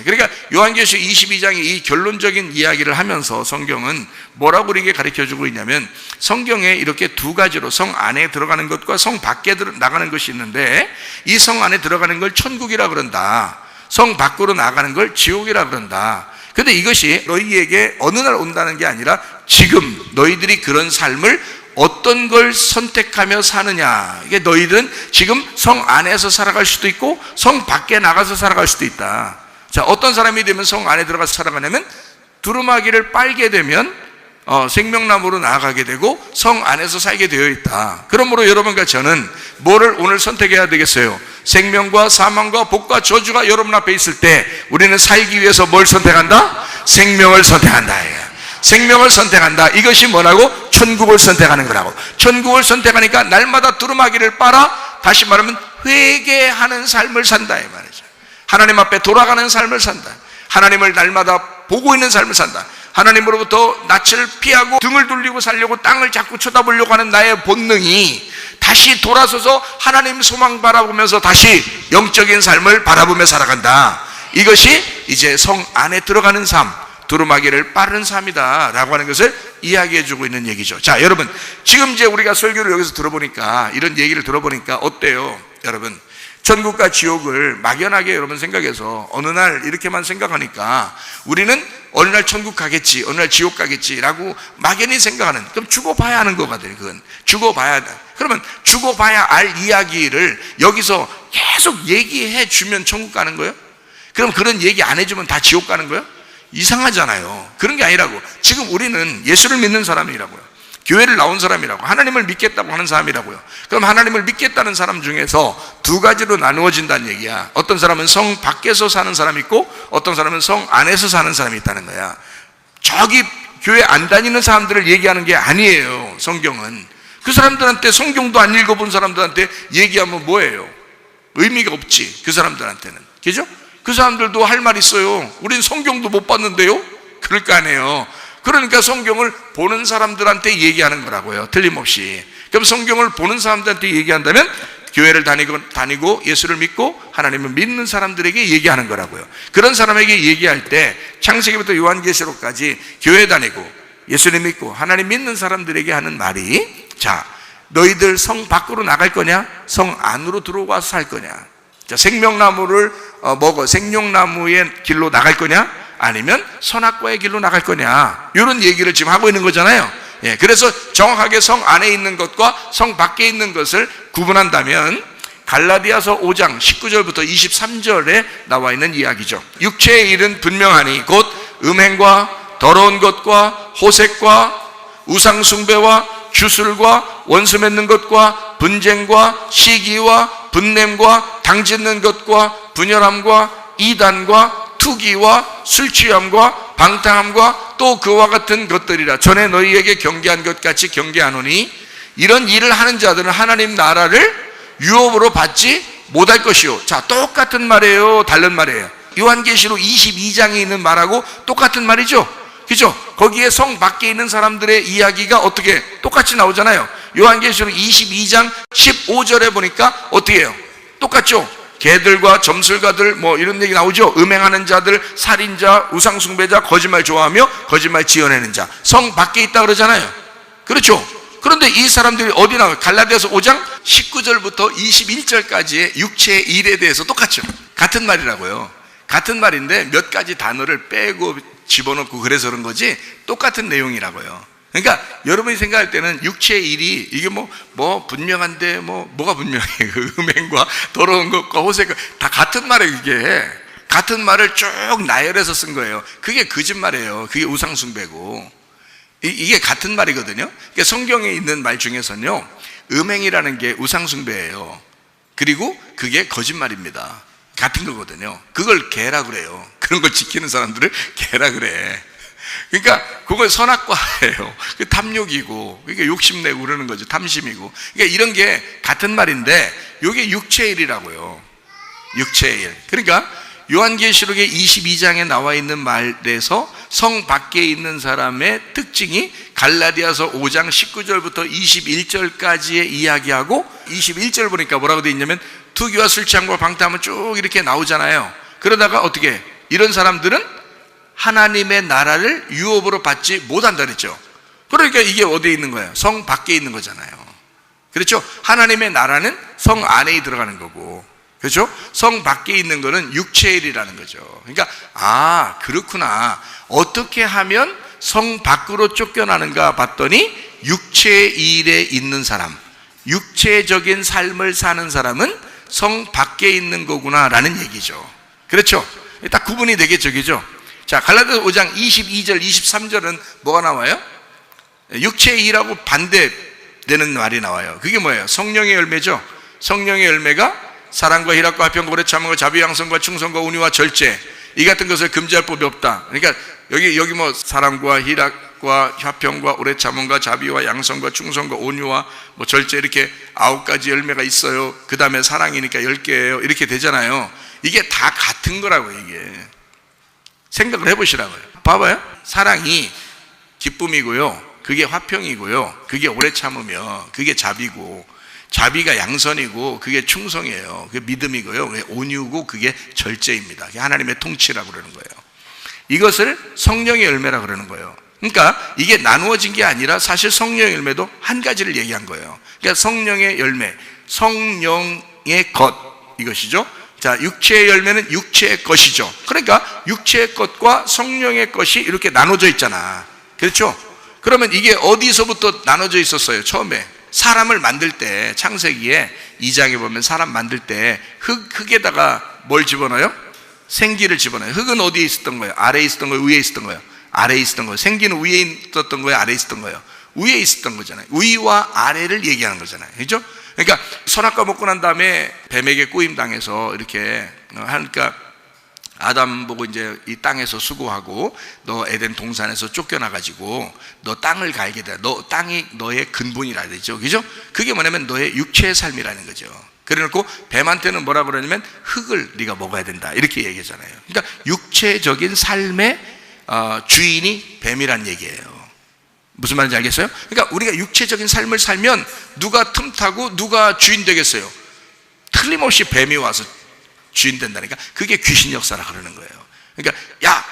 그러니까 요한계시록 22장의 이 결론적인 이야기를 하면서 성경은 뭐라고 우리에게 가르쳐주고 있냐면, 성경에 이렇게 두 가지로 성 안에 들어가는 것과 성 밖에 나가는 것이 있는데, 이 성 안에 들어가는 걸 천국이라 그런다, 성 밖으로 나가는 걸 지옥이라 그런다. 근데 이것이 너희에게 어느 날 온다는 게 아니라 지금 너희들이 그런 삶을 어떤 걸 선택하며 사느냐, 이게 너희들은 지금 성 안에서 살아갈 수도 있고 성 밖에 나가서 살아갈 수도 있다. 자, 어떤 사람이 되면 성 안에 들어가서 살아가냐면, 두루마기를 빨게 되면 생명나무로 나아가게 되고 성 안에서 살게 되어 있다. 그러므로 여러분과 저는 뭐를 오늘 선택해야 되겠어요? 생명과 사망과 복과 저주가 여러분 앞에 있을 때 우리는 살기 위해서 뭘 선택한다? 생명을 선택한다. 생명을 선택한다. 이것이 뭐라고? 천국을 선택하는 거라고. 천국을 선택하니까 날마다 두루마기를 빨아, 다시 말하면 회개하는 삶을 산다 이 말이죠. 하나님 앞에 돌아가는 삶을 산다. 하나님을 날마다 보고 있는 삶을 산다. 하나님으로부터 낯을 피하고 등을 돌리고 살려고 땅을 자꾸 쳐다보려고 하는 나의 본능이 다시 돌아서서 하나님 소망 바라보면서 다시 영적인 삶을 바라보며 살아간다. 이것이 이제 성 안에 들어가는 삶, 두루마기를 빠른 삶이다 라고 하는 것을 이야기해 주고 있는 얘기죠. 자, 여러분, 지금 이제 우리가 설교를 여기서 들어보니까, 이런 얘기를 들어보니까 어때요? 여러분, 천국과 지옥을 막연하게 여러분 생각해서 어느 날 이렇게만 생각하니까 우리는 어느 날 천국 가겠지, 어느 날 지옥 가겠지 라고 막연히 생각하는, 그럼 죽어봐야 하는 거 같아요. 그건 죽어봐야 한다. 그러면 죽어봐야 알 이야기를 여기서 계속 얘기해 주면 천국 가는 거예요? 그럼 그런 얘기 안 해주면 다 지옥 가는 거예요? 이상하잖아요. 그런 게 아니라고. 지금 우리는 예수를 믿는 사람이라고요, 교회를 나온 사람이라고, 하나님을 믿겠다고 하는 사람이라고요. 그럼 하나님을 믿겠다는 사람 중에서 두 가지로 나누어진다는 얘기야. 어떤 사람은 성 밖에서 사는 사람이 있고 어떤 사람은 성 안에서 사는 사람이 있다는 거야. 저기 교회 안 다니는 사람들을 얘기하는 게 아니에요. 성경은 그 사람들한테, 성경도 안 읽어본 사람들한테 얘기하면 뭐예요? 의미가 없지, 그 사람들한테는. 그죠? 그 사람들도 할 말 있어요. 우린 성경도 못 봤는데요? 그럴 거 아니에요. 그러니까 성경을 보는 사람들한테 얘기하는 거라고요, 틀림없이. 그럼 성경을 보는 사람들한테 얘기한다면 교회를 다니고 예수를 믿고 하나님을 믿는 사람들에게 얘기하는 거라고요. 그런 사람에게 얘기할 때 창세기부터 요한계시록까지 교회 다니고 예수를 믿고 하나님 믿는 사람들에게 하는 말이, 자, 너희들 성 밖으로 나갈 거냐? 성 안으로 들어와서 살 거냐? 자, 생명나무를 먹어 생명나무의 길로 나갈 거냐? 아니면 선악과의 길로 나갈 거냐, 이런 얘기를 지금 하고 있는 거잖아요. 그래서 정확하게 성 안에 있는 것과 성 밖에 있는 것을 구분한다면 갈라디아서 5장 19절부터 23절에 나와 있는 이야기죠. 육체의 일은 분명하니 곧 음행과 더러운 것과 호색과 우상숭배와 주술과 원수 맺는 것과 분쟁과 시기와 분냄과 당짓는 것과 분열함과 이단과 투기와 술취함과 방탕함과 또 그와 같은 것들이라. 전에 너희에게 경계한 것 같이 경계하노니 이런 일을 하는 자들은 하나님 나라를 유업으로 받지 못할 것이요. 자, 똑같은 말이에요, 다른 말이에요? 요한계시록 22장에 있는 말하고 똑같은 말이죠. 그죠? 거기에 성 밖에 있는 사람들의 이야기가 어떻게 똑같이 나오잖아요. 요한계시록 22장 15절에 보니까 어떻게 해요? 똑같죠? 개들과 점술가들 뭐 이런 얘기 나오죠. 음행하는 자들, 살인자, 우상숭배자, 거짓말 좋아하며 거짓말 지어내는 자. 성 밖에 있다 그러잖아요. 그렇죠? 그런데 이 사람들이 어디 나와요? 갈라디아서 5장 19절부터 21절까지의 육체의 일에 대해서 똑같죠. 같은 말이라고요. 같은 말인데 몇 가지 단어를 빼고 집어넣고 그래서 그런 거지 똑같은 내용이라고요. 그러니까 여러분이 생각할 때는 육체의 일이 이게 뭐 분명한데 뭐가 분명해? 음행과 더러운 것과 호색과 다 같은 말이에요. 이게 같은 말을 쭉 나열해서 쓴 거예요. 그게 거짓말이에요. 그게 우상숭배고 이게 같은 말이거든요. 그러니까 성경에 있는 말 중에서는요, 음행이라는 게 우상숭배예요. 그리고 그게 거짓말입니다. 같은 거거든요. 그걸 개라 그래요. 그런 걸 지키는 사람들을 개라 그래. 그러니까 그걸 선악과예요. 그 탐욕이고, 그러니까 욕심내고 그러는 거죠. 탐심이고. 그러니까 이런 게 같은 말인데 이게 육체의 일이라고요. 육체의 일. 그러니까 요한계시록의 22장에 나와 있는 말에서 성 밖에 있는 사람의 특징이 갈라디아서 5장 19절부터 21절까지의 이야기하고 21절 보니까 뭐라고 되어 있냐면 투기와 술취함과 방탕함은 쭉 이렇게 나오잖아요. 그러다가 어떻게 이런 사람들은 하나님의 나라를 유업으로 받지 못한다 그랬죠. 그러니까 이게 어디에 있는 거예요? 성 밖에 있는 거잖아요. 그렇죠? 하나님의 나라는 성 안에 들어가는 거고, 그렇죠? 성 밖에 있는 거는 육체의 일이라는 거죠. 그러니까 그렇구나. 어떻게 하면 성 밖으로 쫓겨나는가 봤더니 육체의 일에 있는 사람, 육체적인 삶을 사는 사람은 성 밖에 있는 거구나라는 얘기죠. 그렇죠? 딱 구분이 되겠죠. 그죠? 자, 갈라디아서 5장 22절, 23절은 뭐가 나와요? 육체의 일하고 반대되는 말이 나와요. 그게 뭐예요? 성령의 열매죠. 성령의 열매가 사랑과 희락과 화평과 오래 참음과 자비 양성과 충성과 온유와 절제, 이 같은 것을 금지할 법이 없다. 그러니까 여기 뭐 사랑과 희락과 화평과 오래 참음과 자비와 양성과 충성과 온유와 뭐 절제 이렇게 9가지 열매가 있어요. 그 다음에 사랑이니까 10개예요. 이렇게 되잖아요. 이게 다 같은 거라고. 이게 생각을 해보시라고요. 봐봐요. 사랑이 기쁨이고요, 그게 화평이고요, 그게 오래 참으며 그게 자비고, 자비가 양선이고 그게 충성이에요. 그게 믿음이고요, 온유고 그게 절제입니다. 그게 하나님의 통치라고 그러는 거예요. 이것을 성령의 열매라고 그러는 거예요. 그러니까 이게 나누어진 게 아니라 사실 성령의 열매도 한 가지를 얘기한 거예요. 그러니까 성령의 열매, 성령의 것, 이것이죠. 자, 육체의 열매는 육체의 것이죠. 그러니까 육체의 것과 성령의 것이 이렇게 나눠져 있잖아. 그렇죠? 그러면 이게 어디서부터 나눠져 있었어요? 처음에 사람을 만들 때, 창세기에 2장에 보면 사람 만들 때 흙에다가 뭘 집어넣어요? 생기를 집어넣어요. 흙은 어디에 있었던 거예요? 아래에 있었던 거예요? 위에 있었던 거예요? 아래에 있었던 거예요. 생기는 위에 있었던 거예요? 아래에 있었던 거예요? 위에 있었던 거잖아요. 위와 아래를 얘기하는 거잖아요. 그렇죠? 그러니까 선악과 먹고 난 다음에 뱀에게 꼬임 당해서 이렇게 하니까 아담 보고 이제 이 땅에서 수고하고 너 에덴 동산에서 쫓겨나가지고 너 땅을 갈게 돼. 너 땅이 너의 근본이라 되죠. 그죠? 그게 뭐냐면 너의 육체의 삶이라는 거죠. 그래놓고 뱀한테는 뭐라 그러냐면 흙을 네가 먹어야 된다. 이렇게 얘기하잖아요. 그러니까 육체적인 삶의 주인이 뱀이란 얘기예요. 무슨 말인지 알겠어요? 그러니까 우리가 육체적인 삶을 살면 누가 틈타고 누가 주인 되겠어요? 틀림없이 뱀이 와서 주인 된다니까. 그게 귀신 역사라 그러는 거예요. 그러니까 야,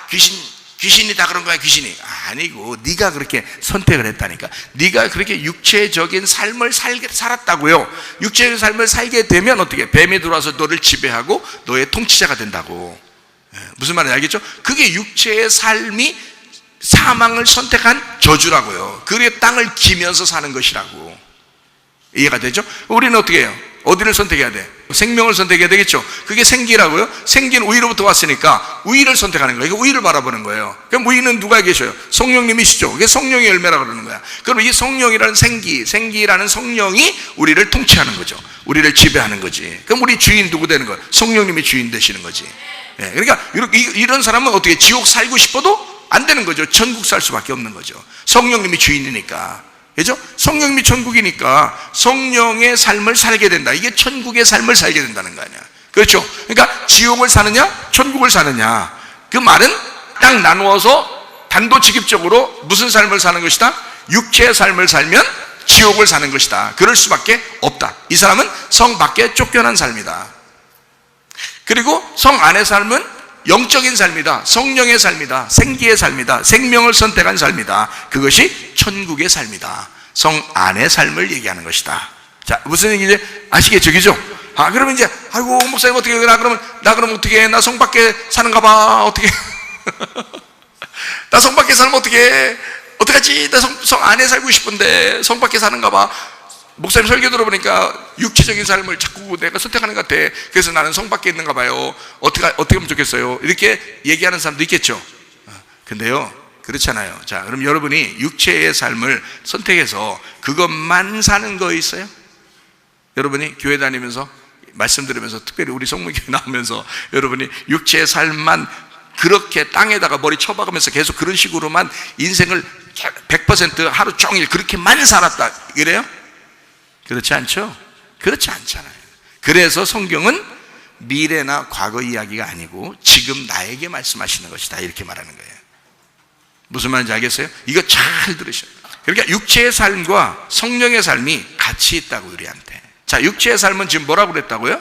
귀신이 다 그런 거야. 귀신이 아니고 네가 그렇게 선택을 했다니까. 네가 그렇게 육체적인 삶을 살았다고요. 육체적인 삶을 살게 되면 어떻게? 뱀이 들어와서 너를 지배하고 너의 통치자가 된다고. 무슨 말인지 알겠죠? 그게 육체의 삶이 사망을 선택한 저주라고요. 그게 땅을 기면서 사는 것이라고. 이해가 되죠? 우리는 어떻게 해요? 어디를 선택해야 돼? 생명을 선택해야 되겠죠. 그게 생기라고요. 생기는 우위로부터 왔으니까 우위를 선택하는 거예요. 우위를 바라보는 거예요. 그럼 우위는 누가 계셔요? 성령님이시죠. 그게 성령의 열매라고 그러는 거야. 그럼 이 성령이라는 생기라는 성령이 우리를 통치하는 거죠. 우리를 지배하는 거지. 그럼 우리 주인 누구 되는 거예요? 성령님이 주인 되시는 거지. 예, 그러니까 이런 사람은 어떻게 지옥 살고 싶어도 안 되는 거죠. 천국 살 수밖에 없는 거죠. 성령님이 주인이니까. 그죠? 성령님이 천국이니까 성령의 삶을 살게 된다. 이게 천국의 삶을 살게 된다는 거 아니야. 그렇죠? 그러니까 지옥을 사느냐 천국을 사느냐, 그 말은 딱 나누어서 단도직입적으로 무슨 삶을 사는 것이다? 육체의 삶을 살면 지옥을 사는 것이다. 그럴 수밖에 없다. 이 사람은 성 밖에 쫓겨난 삶이다. 그리고 성 안의 삶은 영적인 삶이다. 성령의 삶이다. 생기의 삶이다. 생명을 선택한 삶이다. 그것이 천국의 삶이다. 성 안의 삶을 얘기하는 것이다. 자, 무슨 얘기인지 아시겠죠? 그죠? 그러면 이제, 아이고, 목사님 어떻게 해? 나 그럼 어떻게 해? 나 성 밖에 사는가 봐. 어떻게 해? 나 성 밖에 살면 어떻게 해? 어떡하지? 나 성 안에 살고 싶은데 성 밖에 사는가 봐. 목사님 설교 들어보니까 육체적인 삶을 자꾸 내가 선택하는 것 같아. 그래서 나는 성 밖에 있는가 봐요. 어떻게 하면 좋겠어요? 이렇게 얘기하는 사람도 있겠죠. 근데요, 그렇잖아요. 자, 그럼 여러분이 육체의 삶을 선택해서 그것만 사는 거 있어요? 여러분이 교회 다니면서 말씀 들으면서, 특별히 우리 성문교회 나오면서 여러분이 육체의 삶만 그렇게 땅에다가 머리 쳐박으면서 계속 그런 식으로만 인생을 100% 하루 종일 그렇게만 살았다, 이래요? 그렇지 않죠? 그렇지 않잖아요. 그래서 성경은 미래나 과거 이야기가 아니고 지금 나에게 말씀하시는 것이다, 이렇게 말하는 거예요. 무슨 말인지 알겠어요? 이거 잘 들으셔요. 그러니까 육체의 삶과 성령의 삶이 같이 있다고, 우리한테. 자, 육체의 삶은 지금 뭐라고 그랬다고요?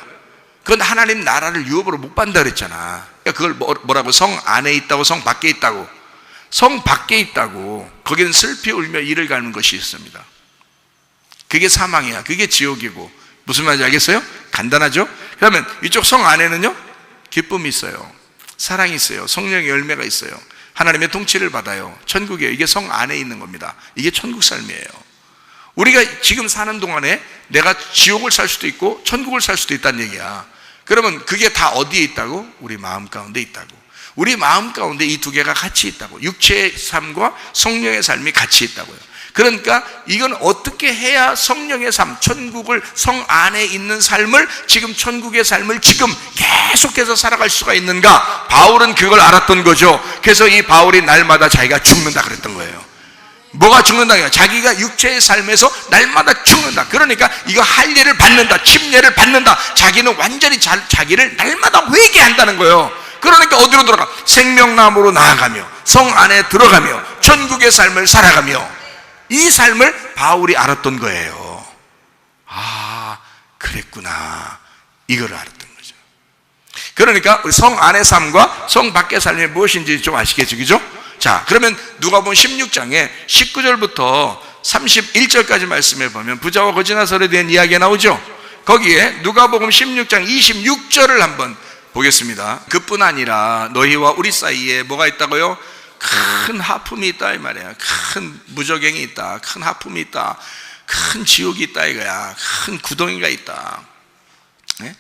그건 하나님 나라를 유업으로 못 받는다 그랬잖아. 그러니까 그걸 뭐라고? 성 안에 있다고, 성 밖에 있다고. 성 밖에 있다고. 거기는 슬피 울며 이를 가는 것이 있습니다. 그게 사망이야. 그게 지옥이고. 무슨 말인지 알겠어요? 간단하죠? 그러면 이쪽 성 안에는요, 기쁨이 있어요. 사랑이 있어요. 성령의 열매가 있어요. 하나님의 통치를 받아요. 천국이에요. 이게 성 안에 있는 겁니다. 이게 천국 삶이에요. 우리가 지금 사는 동안에 내가 지옥을 살 수도 있고 천국을 살 수도 있다는 얘기야. 그러면 그게 다 어디에 있다고? 우리 마음 가운데 있다고. 우리 마음 가운데 이 두 개가 같이 있다고. 육체의 삶과 성령의 삶이 같이 있다고요. 그러니까 이건 어떻게 해야 성령의 삶, 천국을, 성 안에 있는 삶을, 지금 천국의 삶을 지금 계속해서 살아갈 수가 있는가? 바울은 그걸 알았던 거죠. 그래서 이 바울이 날마다 자기가 죽는다 그랬던 거예요. 뭐가 죽는다? 자기가 육체의 삶에서 날마다 죽는다. 그러니까 이거 할례를 받는다, 침례를 받는다. 자기는 완전히 자기를 날마다 회개한다는 거예요. 그러니까 어디로 돌아가? 생명나무로 나아가며 성 안에 들어가며 천국의 삶을 살아가며, 이 삶을 바울이 알았던 거예요. 그랬구나, 이걸 알았던 거죠. 그러니까 성 안의 삶과 성 밖의 삶이 무엇인지 좀 아시겠죠? 그죠? 자, 그러면 누가복음 16장에 19절부터 31절까지 말씀해 보면 부자와 거지 나사로에 대한 이야기가 나오죠. 거기에 누가복음 16장 26절을 한번 보겠습니다. 그뿐 아니라 너희와 우리 사이에 뭐가 있다고요? 큰 하품이 있다, 이 말이야. 큰 무저갱이 있다, 큰 하품이 있다, 큰 지옥이 있다, 이거야. 큰 구덩이가 있다. 네?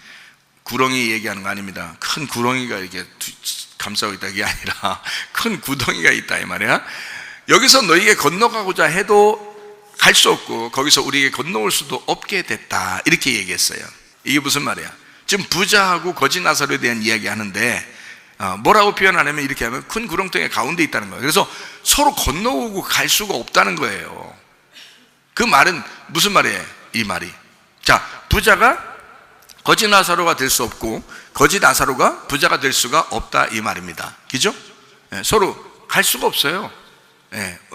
구렁이 얘기하는 거 아닙니다. 큰 구렁이가 이렇게 감싸고 있다, 이게 아니라 큰 구덩이가 있다, 이 말이야. 여기서 너희에게 건너가고자 해도 갈 수 없고 거기서 우리에게 건너올 수도 없게 됐다, 이렇게 얘기했어요. 이게 무슨 말이야? 지금 부자하고 거지 나사로에 대한 이야기 하는데 뭐라고 표현하냐면 이렇게 하면 큰 구렁텅이 가운데 있다는 거예요. 그래서 서로 건너오고 갈 수가 없다는 거예요. 그 말은 무슨 말이에요? 이 말이, 자, 부자가 거지 나사로가 될 수 없고 거지 나사로가 부자가 될 수가 없다, 이 말입니다. 그죠? 서로 갈 수가 없어요.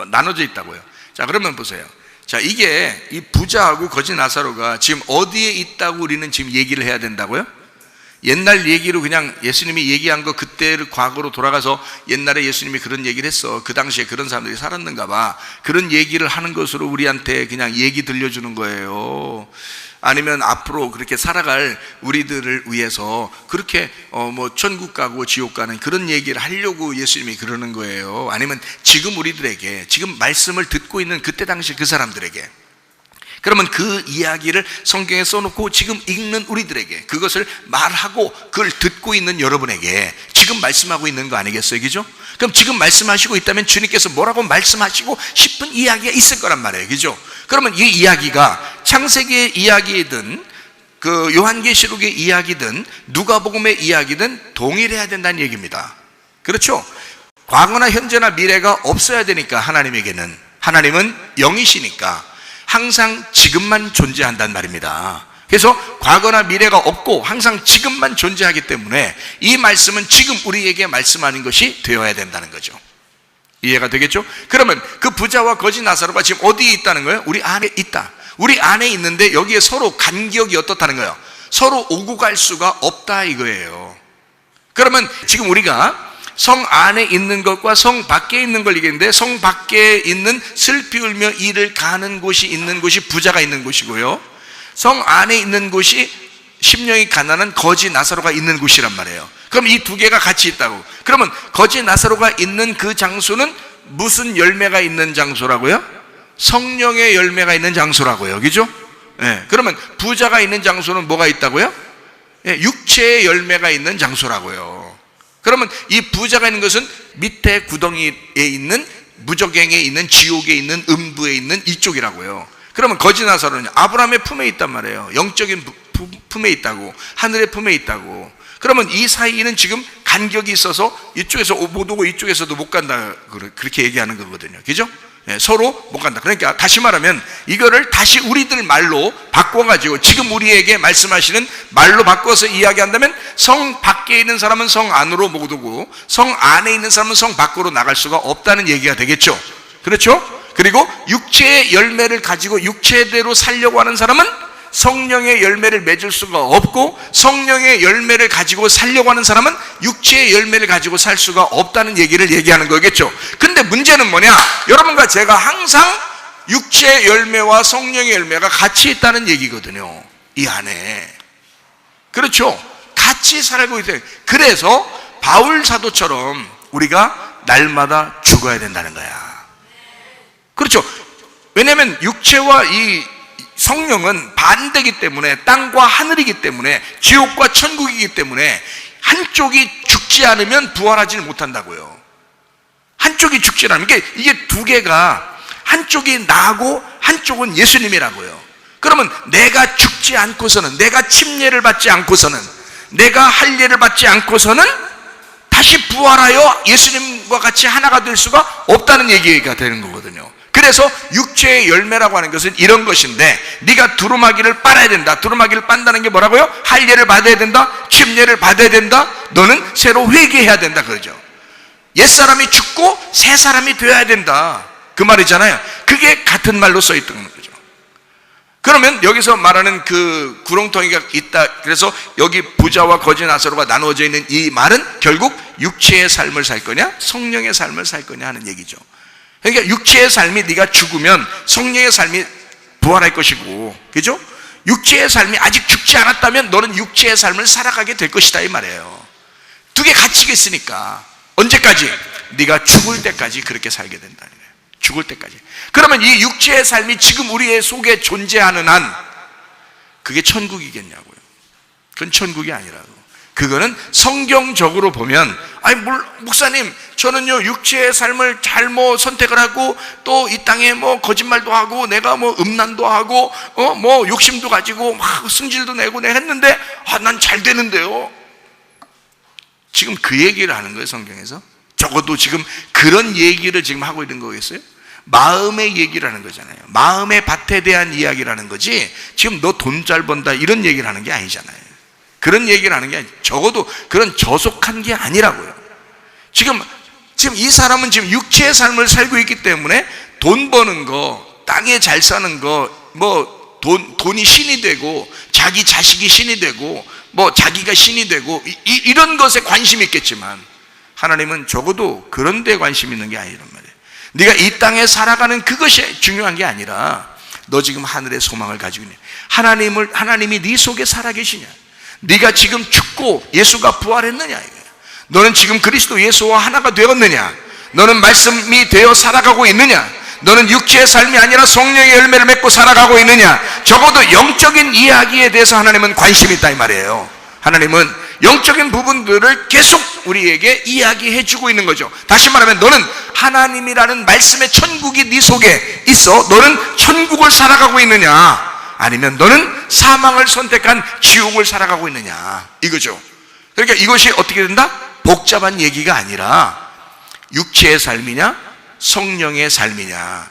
나눠져 있다고요. 자, 그러면 보세요. 자, 이게 이 부자하고 거지 나사로가 지금 어디에 있다고 우리는 지금 얘기를 해야 된다고요? 옛날 얘기로 그냥 예수님이 얘기한 거 그때를 과거로 돌아가서 옛날에 예수님이 그런 얘기를 했어, 그 당시에 그런 사람들이 살았는가 봐, 그런 얘기를 하는 것으로 우리한테 그냥 얘기 들려주는 거예요? 아니면 앞으로 그렇게 살아갈 우리들을 위해서 그렇게 뭐 천국 가고 지옥 가는 그런 얘기를 하려고 예수님이 그러는 거예요? 아니면 지금 우리들에게, 지금 말씀을 듣고 있는 그때 당시 그 사람들에게 그러면 그 이야기를 성경에 써놓고 지금 읽는 우리들에게, 그것을 말하고 그걸 듣고 있는 여러분에게 지금 말씀하고 있는 거 아니겠어요? 그죠? 그럼 지금 말씀하시고 있다면 주님께서 뭐라고 말씀하시고 싶은 이야기가 있을 거란 말이에요. 그죠? 그러면 이 이야기가 창세기의 이야기든 그 요한계시록의 이야기든 누가복음의 이야기든 동일해야 된다는 얘기입니다. 그렇죠? 과거나 현재나 미래가 없어야 되니까 하나님은 영이시니까 항상 지금만 존재한단 말입니다. 그래서 과거나 미래가 없고 항상 지금만 존재하기 때문에 이 말씀은 지금 우리에게 말씀하는 것이 되어야 된다는 거죠. 이해가 되겠죠? 그러면 그 부자와 거지 나사로가 지금 어디에 있다는 거예요? 우리 안에 있다. 우리 안에 있는데 여기에 서로 간격이 어떻다는 거예요? 서로 오고 갈 수가 없다 이거예요. 그러면 지금 우리가 성 안에 있는 것과 성 밖에 있는 걸 얘기했는데, 성 밖에 있는 슬피 울며 이를 가는 곳이 있는 곳이 부자가 있는 곳이고요, 성 안에 있는 곳이 심령이 가난한 거지 나사로가 있는 곳이란 말이에요. 그럼 이 두 개가 같이 있다고. 그러면 거지 나사로가 있는 그 장소는 무슨 열매가 있는 장소라고요? 성령의 열매가 있는 장소라고요. 그죠? 네. 그러면 부자가 있는 장소는 뭐가 있다고요? 네, 육체의 열매가 있는 장소라고요. 그러면 이 부자가 있는 것은 밑에 구덩이에 있는, 무저갱에 있는, 지옥에 있는, 음부에 있는 이쪽이라고요. 그러면 거지 나사로는 아브라함의 품에 있단 말이에요. 영적인 품에 있다고, 하늘의 품에 있다고. 그러면 이 사이에는 지금 간격이 있어서 이쪽에서 못 오고 이쪽에서도 못 간다, 그렇게 얘기하는 거거든요. 그죠? 네, 서로 못 간다. 그러니까 다시 말하면 이거를 다시 우리들 말로 바꿔가지고 지금 우리에게 말씀하시는 말로 바꿔서 이야기한다면, 성 밖에 있는 사람은 성 안으로 못 오고 성 안에 있는 사람은 성 밖으로 나갈 수가 없다는 얘기가 되겠죠. 그렇죠? 그리고 육체의 열매를 가지고 육체대로 살려고 하는 사람은 성령의 열매를 맺을 수가 없고, 성령의 열매를 가지고 살려고 하는 사람은 육체의 열매를 가지고 살 수가 없다는 얘기를 얘기하는 거겠죠. 근데 문제는 뭐냐? 여러분과 제가 항상 육체의 열매와 성령의 열매가 같이 있다는 얘기거든요, 이 안에. 그렇죠? 같이 살고 있어요. 그래서 바울 사도처럼 우리가 날마다 죽어야 된다는 거야. 그렇죠? 왜냐하면 육체와 이 성령은 반대이기 때문에, 땅과 하늘이기 때문에, 지옥과 천국이기 때문에 한쪽이 죽지 않으면 부활하지는 못한다고요. 한쪽이 죽지 않으면, 이게 두 개가, 한쪽이 나고 한쪽은 예수님이라고요. 그러면 내가 죽지 않고서는, 내가 침례를 받지 않고서는, 내가 할례를 받지 않고서는 다시 부활하여 예수님과 같이 하나가 될 수가 없다는 얘기가 되는 거거든요. 그래서 육체의 열매라고 하는 것은 이런 것인데, 네가 두루마기를 빨아야 된다. 두루마기를 빤다는 게 뭐라고요? 할례를 받아야 된다, 침례를 받아야 된다, 너는 새로 회개해야 된다, 그러죠. 옛사람이 죽고 새 사람이 되어야 된다, 그 말이잖아요. 그게 같은 말로 써 있던 거죠. 그러면 여기서 말하는 그 구렁텅이가 있다, 그래서 여기 부자와 거지 나사로가 나누어져 있는 이 말은 결국 육체의 삶을 살 거냐 성령의 삶을 살 거냐 하는 얘기죠. 그러니까 육체의 삶이 네가 죽으면 성령의 삶이 부활할 것이고, 그죠? 육체의 삶이 아직 죽지 않았다면 너는 육체의 삶을 살아가게 될 것이다, 이 말이에요. 두 개 같이 있으니까 언제까지? 네가 죽을 때까지 그렇게 살게 된다는 거예요. 죽을 때까지. 그러면 이 육체의 삶이 지금 우리의 속에 존재하는 한 그게 천국이겠냐고요. 그건 천국이 아니라고. 그거는 성경적으로 보면, 아니 목사님 저는요 육체의 삶을 잘못 선택을 하고 또 이 땅에 뭐 거짓말도 하고 내가 뭐 음란도 하고 뭐 욕심도 가지고 막 승질도 내고 내가 했는데 난 잘 되는데요. 지금 그 얘기를 하는 거예요, 성경에서? 적어도 지금 그런 얘기를 지금 하고 있는 거겠어요? 마음의 얘기를 하는 거잖아요. 마음의 밭에 대한 이야기를 하는 거지, 지금 너 돈 잘 번다 이런 얘기를 하는 게 아니잖아요. 그런 얘기를 하는 게 아니죠. 적어도 그런 저속한 게 아니라고요. 지금 이 사람은 지금 육체의 삶을 살고 있기 때문에 돈 버는 거, 땅에 잘 사는 거, 뭐 돈이 신이 되고 자기 자식이 신이 되고 뭐 자기가 신이 되고 이런 것에 관심이 있겠지만, 하나님은 적어도 그런 데 관심 있는 게 아니란 말이에요. 네가 이 땅에 살아가는 그것이 중요한 게 아니라, 너 지금 하늘의 소망을 가지고 있냐, 하나님이 네 속에 살아계시냐, 네가 지금 죽고 예수가 부활했느냐 이거야. 너는 지금 그리스도 예수와 하나가 되었느냐, 너는 말씀이 되어 살아가고 있느냐, 너는 육체의 삶이 아니라 성령의 열매를 맺고 살아가고 있느냐? 적어도 영적인 이야기에 대해서 하나님은 관심이 있다 이 말이에요. 하나님은 영적인 부분들을 계속 우리에게 이야기해 주고 있는 거죠. 다시 말하면 너는 하나님이라는 말씀의 천국이 네 속에 있어. 너는 천국을 살아가고 있느냐? 아니면 너는 사망을 선택한 지옥을 살아가고 있느냐? 이거죠. 그러니까 이것이 어떻게 된다? 복잡한 얘기가 아니라 육체의 삶이냐 성령의 삶이냐,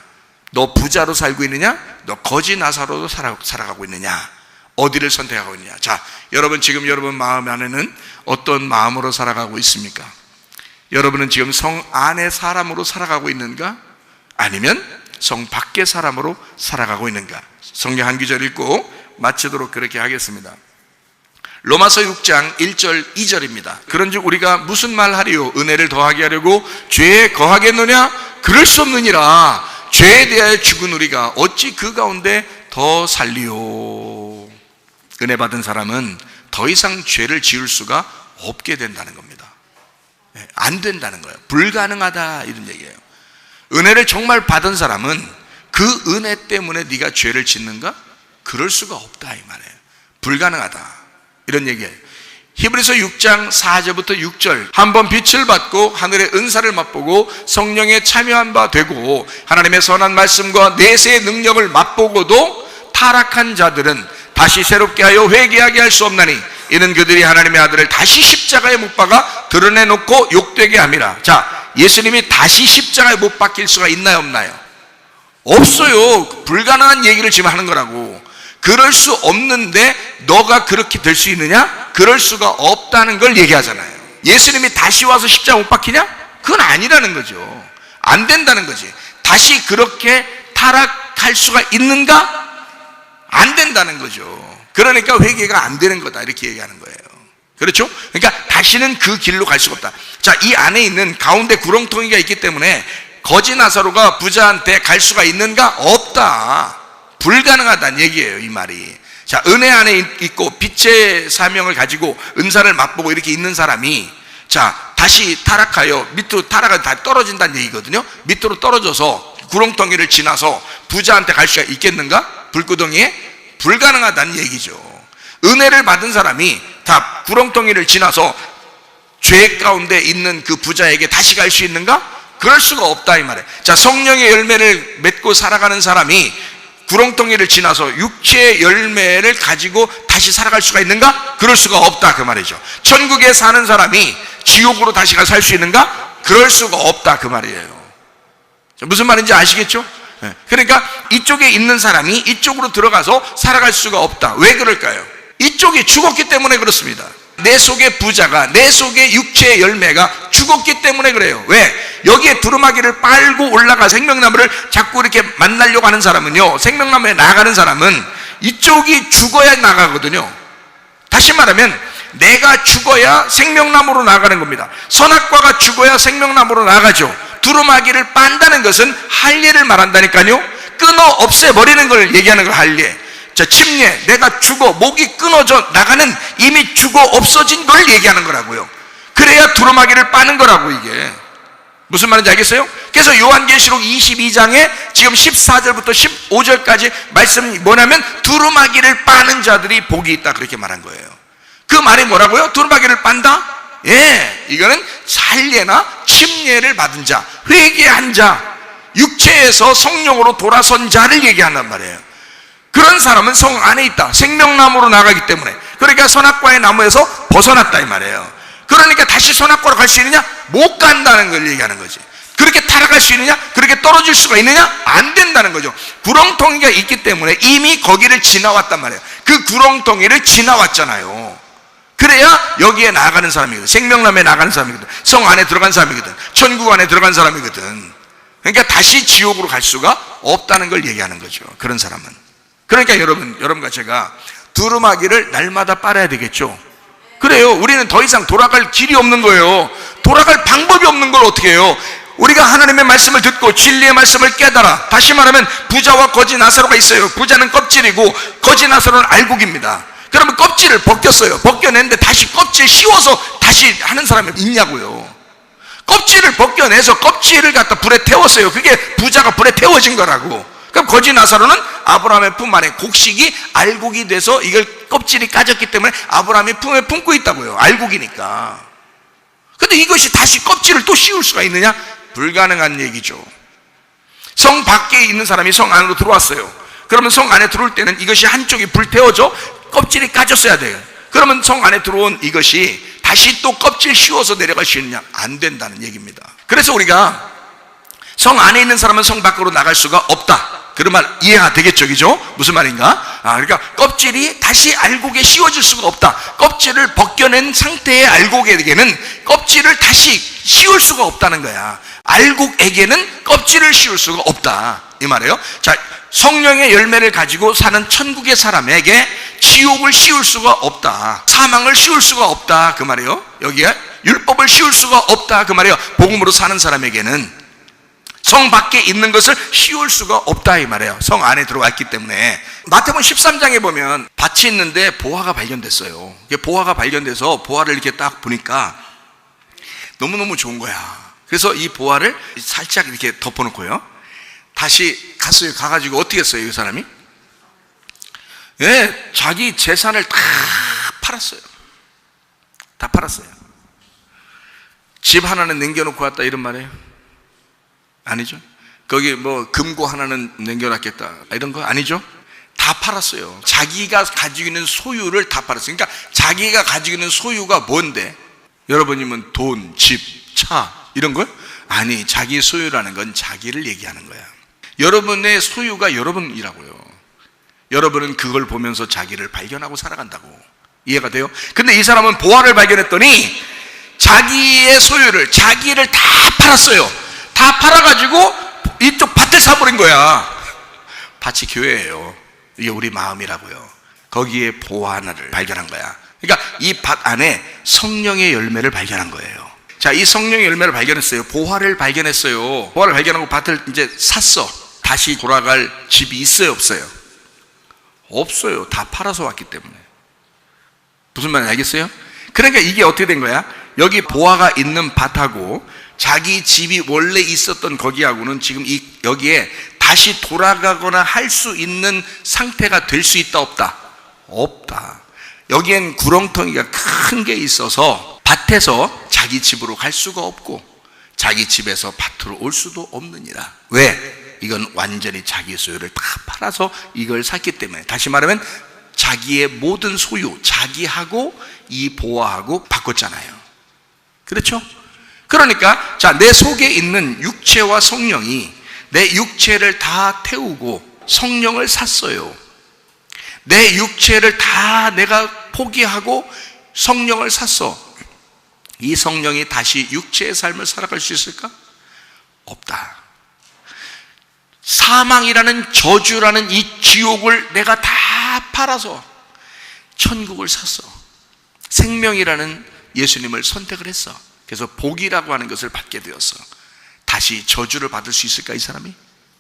너 부자로 살고 있느냐, 너 거지 나사로도 살아가고 있느냐, 어디를 선택하고 있느냐. 자, 여러분 지금 여러분 마음 안에는 어떤 마음으로 살아가고 있습니까? 여러분은 지금 성 안의 사람으로 살아가고 있는가? 아니면 성 밖의 사람으로 살아가고 있는가? 성경 한 구절 읽고 마치도록 그렇게 하겠습니다. 로마서 6장 1절 2절입니다. 그런즉 우리가 무슨 말 하리요? 은혜를 더하게 하려고 죄에 거하겠느냐? 그럴 수 없느니라. 죄에 대하여 죽은 우리가 어찌 그 가운데 더 살리요? 은혜 받은 사람은 더 이상 죄를 지을 수가 없게 된다는 겁니다. 안 된다는 거예요. 불가능하다 이런 얘기예요. 은혜를 정말 받은 사람은 그 은혜 때문에 네가 죄를 짓는가? 그럴 수가 없다 이 말이에요. 불가능하다 이런 얘기예요. 히브리서 6장 4절부터 6절 한번 빛을 받고 하늘의 은사를 맛보고 성령에 참여한 바 되고 하나님의 선한 말씀과 내세의 능력을 맛보고도 타락한 자들은 다시 새롭게 하여 회개하게 할 수 없나니 이는 그들이 하나님의 아들을 다시 십자가에 못 박아 드러내놓고 욕되게 함이라. 자, 예수님이 다시 십자가에 못 박힐 수가 있나요 없나요? 없어요. 불가능한 얘기를 지금 하는 거라고. 그럴 수 없는데 너가 그렇게 될 수 있느냐? 그럴 수가 없다는 걸 얘기하잖아요. 예수님이 다시 와서 십자가 못 박히냐? 그건 아니라는 거죠. 안 된다는 거지. 다시 그렇게 타락할 수가 있는가? 안 된다는 거죠. 그러니까 회개가 안 되는 거다 이렇게 얘기하는 거예요. 그렇죠? 그러니까 다시는 그 길로 갈 수가 없다. 자, 이 안에 있는 가운데 구렁텅이가 있기 때문에 거지 나사로가 부자한테 갈 수가 있는가? 없다. 불가능하다는 얘기예요 이 말이. 자, 은혜 안에 있고 빛의 사명을 가지고 은사를 맛보고 이렇게 있는 사람이 자 다시 타락하여 밑으로 타락하여 다 떨어진다는 얘기거든요. 밑으로 떨어져서 구렁텅이를 지나서 부자한테 갈 수가 있겠는가? 불구덩이에? 불가능하다는 얘기죠. 은혜를 받은 사람이 다 구렁텅이를 지나서 죄 가운데 있는 그 부자에게 다시 갈 수 있는가? 그럴 수가 없다 이 말이에요. 자, 성령의 열매를 맺고 살아가는 사람이 구렁텅이를 지나서 육체의 열매를 가지고 다시 살아갈 수가 있는가? 그럴 수가 없다 그 말이죠. 천국에 사는 사람이 지옥으로 다시 가 살 수 있는가? 그럴 수가 없다 그 말이에요. 무슨 말인지 아시겠죠? 그러니까 이쪽에 있는 사람이 이쪽으로 들어가서 살아갈 수가 없다. 왜 그럴까요? 이쪽이 죽었기 때문에 그렇습니다. 내 속의 부자가, 내 속의 육체의 열매가 죽었기 때문에 그래요. 왜? 여기에 두루마기를 빨고 올라가 생명나무를 자꾸 이렇게 만나려고 하는 사람은요, 생명나무에 나가는 사람은 이쪽이 죽어야 나가거든요. 다시 말하면 내가 죽어야 생명나무로 나가는 겁니다. 선악과가 죽어야 생명나무로 나가죠. 두루마기를 빤다는 것은 할례를 말한다니까요. 끊어 없애버리는 걸 얘기하는 걸 할례. 자, 침례, 내가 죽어 목이 끊어져 나가는 이미 죽어 없어진 걸 얘기하는 거라고요. 그래야 두루마기를 빠는 거라고. 이게 무슨 말인지 알겠어요? 그래서 요한계시록 22장에 지금 14절부터 15절까지 말씀이 뭐냐면 두루마기를 빠는 자들이 복이 있다 그렇게 말한 거예요. 그 말이 뭐라고요? 두루마기를 빤다? 예, 이거는 할례나 침례를 받은 자, 회개한 자, 육체에서 성령으로 돌아선 자를 얘기한단 말이에요. 그런 사람은 성 안에 있다. 생명나무로 나가기 때문에. 그러니까 선악과의 나무에서 벗어났다 이 말이에요. 그러니까 다시 선악과로 갈 수 있느냐? 못 간다는 걸 얘기하는 거지. 그렇게 타락할 수 있느냐? 그렇게 떨어질 수가 있느냐? 안 된다는 거죠. 구렁텅이가 있기 때문에 이미 거기를 지나왔단 말이에요. 그 구렁텅이를 지나왔잖아요. 그래야 여기에 나가는 사람이거든. 생명나무에 나가는 사람이거든. 성 안에 들어간 사람이거든. 천국 안에 들어간 사람이거든. 그러니까 다시 지옥으로 갈 수가 없다는 걸 얘기하는 거죠. 그런 사람은. 그러니까 여러분과 제가 두루마기를 날마다 빨아야 되겠죠. 그래요. 우리는 더 이상 돌아갈 길이 없는 거예요. 돌아갈 방법이 없는 걸 어떻게 해요? 우리가 하나님의 말씀을 듣고 진리의 말씀을 깨달아. 다시 말하면 부자와 거지 나사로가 있어요. 부자는 껍질이고 거지 나사로는 알곡입니다. 그러면 껍질을 벗겼어요. 벗겨냈는데 다시 껍질 씌워서 다시 하는 사람이 있냐고요. 껍질을 벗겨내서 껍질을 갖다 불에 태웠어요. 그게 부자가 불에 태워진 거라고. 그럼 거지 나사로는 아브라함의 품 안에 곡식이 알곡이 돼서 이걸 껍질이 까졌기 때문에 아브라함이 품에 품고 있다고요. 알곡이니까. 근데 이것이 다시 껍질을 또 씌울 수가 있느냐? 불가능한 얘기죠. 성 밖에 있는 사람이 성 안으로 들어왔어요. 그러면 성 안에 들어올 때는 이것이 한쪽이 불태워져 껍질이 까졌어야 돼요. 그러면 성 안에 들어온 이것이 다시 또 껍질 씌워서 내려갈 수 있느냐? 안 된다는 얘기입니다. 그래서 우리가 성 안에 있는 사람은 성 밖으로 나갈 수가 없다, 그런 말 이해가 되겠죠? 그죠? 무슨 말인가? 그러니까 껍질이 다시 알곡에 씌워질 수가 없다. 껍질을 벗겨낸 상태의 알곡에게는 껍질을 다시 씌울 수가 없다는 거야. 알곡에게는 껍질을 씌울 수가 없다, 이 말이에요. 자, 성령의 열매를 가지고 사는 천국의 사람에게 지옥을 씌울 수가 없다, 사망을 씌울 수가 없다, 그 말이에요. 여기에 율법을 씌울 수가 없다, 그 말이에요. 복음으로 사는 사람에게는 성 밖에 있는 것을 씌울 수가 없다, 이 말이에요. 성 안에 들어왔기 때문에. 마태복음 13장에 보면 밭이 있는데 보화가 발견됐어요. 보화가 발견돼서 보화를 이렇게 딱 보니까 너무너무 좋은 거야. 그래서 이 보화를 살짝 이렇게 덮어놓고요, 다시 갔어요. 가가지고 어떻게 했어요, 이 사람이? 예, 자기 재산을 다 팔았어요. 다 팔았어요. 집 하나는 남겨놓고 왔다, 이런 말이에요? 아니죠. 거기 뭐 금고 하나는 남겨놨겠다, 이런 거 아니죠. 다 팔았어요. 자기가 가지고 있는 소유를 다 팔았어요. 그러니까 자기가 가지고 있는 소유가 뭔데? 여러분이면 돈, 집, 차 이런 걸? 아니, 자기 소유라는 건 자기를 얘기하는 거야. 여러분의 소유가 여러분이라고요. 여러분은 그걸 보면서 자기를 발견하고 살아간다고. 이해가 돼요? 근데 이 사람은 보화를 발견했더니 자기의 소유를, 자기를 다 팔았어요. 다 팔아가지고 이쪽 밭을 사버린 거야. 밭이 교회예요. 이게 우리 마음이라고요. 거기에 보화 하나를 발견한 거야. 그러니까 이 밭 안에 성령의 열매를 발견한 거예요. 자, 이 성령의 열매를 발견했어요. 보화를 발견했어요. 보화를 발견하고 밭을 이제 샀어. 다시 돌아갈 집이 있어요, 없어요? 없어요. 다 팔아서 왔기 때문에. 무슨 말인지 알겠어요? 그러니까 이게 어떻게 된 거야? 여기 보화가 있는 밭하고 자기 집이 원래 있었던 거기하고는 지금 여기에 다시 돌아가거나 할 수 있는 상태가 될 수 있다, 없다? 없다. 여기엔 구렁텅이가 큰 게 있어서 밭에서 자기 집으로 갈 수가 없고 자기 집에서 밭으로 올 수도 없느니라. 왜? 이건 완전히 자기 소유를 다 팔아서 이걸 샀기 때문에. 다시 말하면 자기의 모든 소유, 자기하고 이 보화하고 바꿨잖아요. 그렇죠? 그러니까 자, 내 속에 있는 육체와 성령이 내 육체를 다 태우고 성령을 샀어요. 내 육체를 다 내가 포기하고 성령을 샀어. 이 성령이 다시 육체의 삶을 살아갈 수 있을까? 없다. 사망이라는 저주라는 이 지옥을 내가 다 팔아서 천국을 샀어. 생명이라는 예수님을 선택을 했어. 그래서 복이라고 하는 것을 받게 되었어. 다시 저주를 받을 수 있을까, 이 사람이?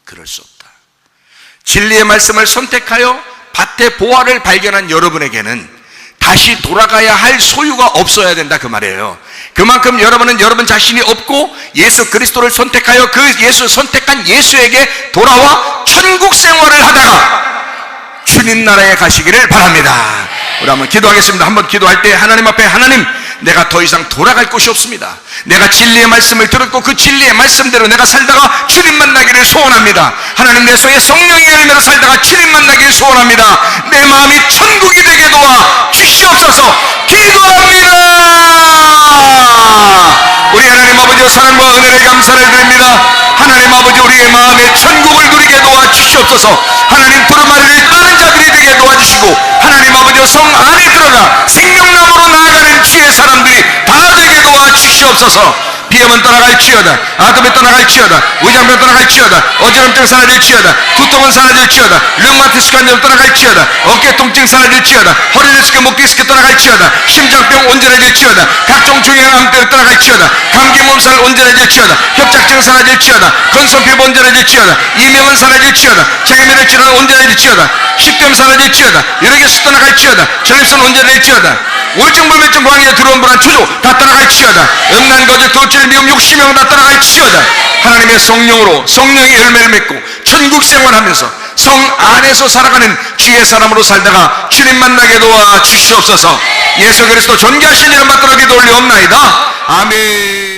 그럴 수 없다. 진리의 말씀을 선택하여 밭의 보화를 발견한 여러분에게는 다시 돌아가야 할 소유가 없어야 된다, 그 말이에요. 그만큼 여러분은 여러분 자신이 없고 예수 그리스도를 선택하여 그 선택한 예수에게 돌아와 천국 생활을 하다가 주님 나라에 가시기를 바랍니다. 우리 한번 기도하겠습니다. 한번 기도할 때 하나님 앞에, 하나님, 내가 더 이상 돌아갈 곳이 없습니다. 내가 진리의 말씀을 들었고 그 진리의 말씀대로 내가 살다가 주님 만나기를 소원합니다. 하나님, 내 속에 성령의 열매로 살다가 주님 만나기를 소원합니다. 내 마음이 천국이 되게 도와 주시옵소서. 기도합니다. 우리 하나님 아버지의 사랑과 은혜를 감사를 드립니다. 하나님 아버지, 우리의 마음에 천국을 누리게 도와주시옵소서. 하나님, 부르마리를 따는 자들이 되게 도와주시고 하나님 아버지, 성 안에 들어가 생명나무로 나아가는 주의 사람들이 다 되게 도와주시옵소서. 비염은 떠나갈지어다, 아토피 떠나갈지어다, 위장병 떠나갈지어다, 어지럼증 사라질지어다, 두통은 사라질지어다, 류마티스 관절 떠나갈지어다, 어깨 통증 사라질지어다, 허리 디스크, 목 디스크 떠나갈지어다, 심장병 온전해질지어다, 각종 중요한 암 떠나갈지어다, 감기 몸살 온전해질지어다, 협착증 사라질지어다, 건선피부 온전해질지어다, 이명은 사라질지어다, 장애물의 질환 온전해질지어다, 식도염 사라질지어다, 여러 개수 떠나갈지어다, 전립선 온전해질지어다. 우울증 불면증 광야에 들어온 불안 추조 다 따라갈지어다. 음란 거짓 도질 미움 욕심형 다 따라갈지어다. 하나님의 성령으로 성령의 열매를 맺고 천국 생활하면서 성 안에서 살아가는 주의 사람으로 살다가 주님 만나게 도와 주시옵소서. 예수 그리스도 존귀하신 이름 받들어 기도 올리옵나이다. 아멘.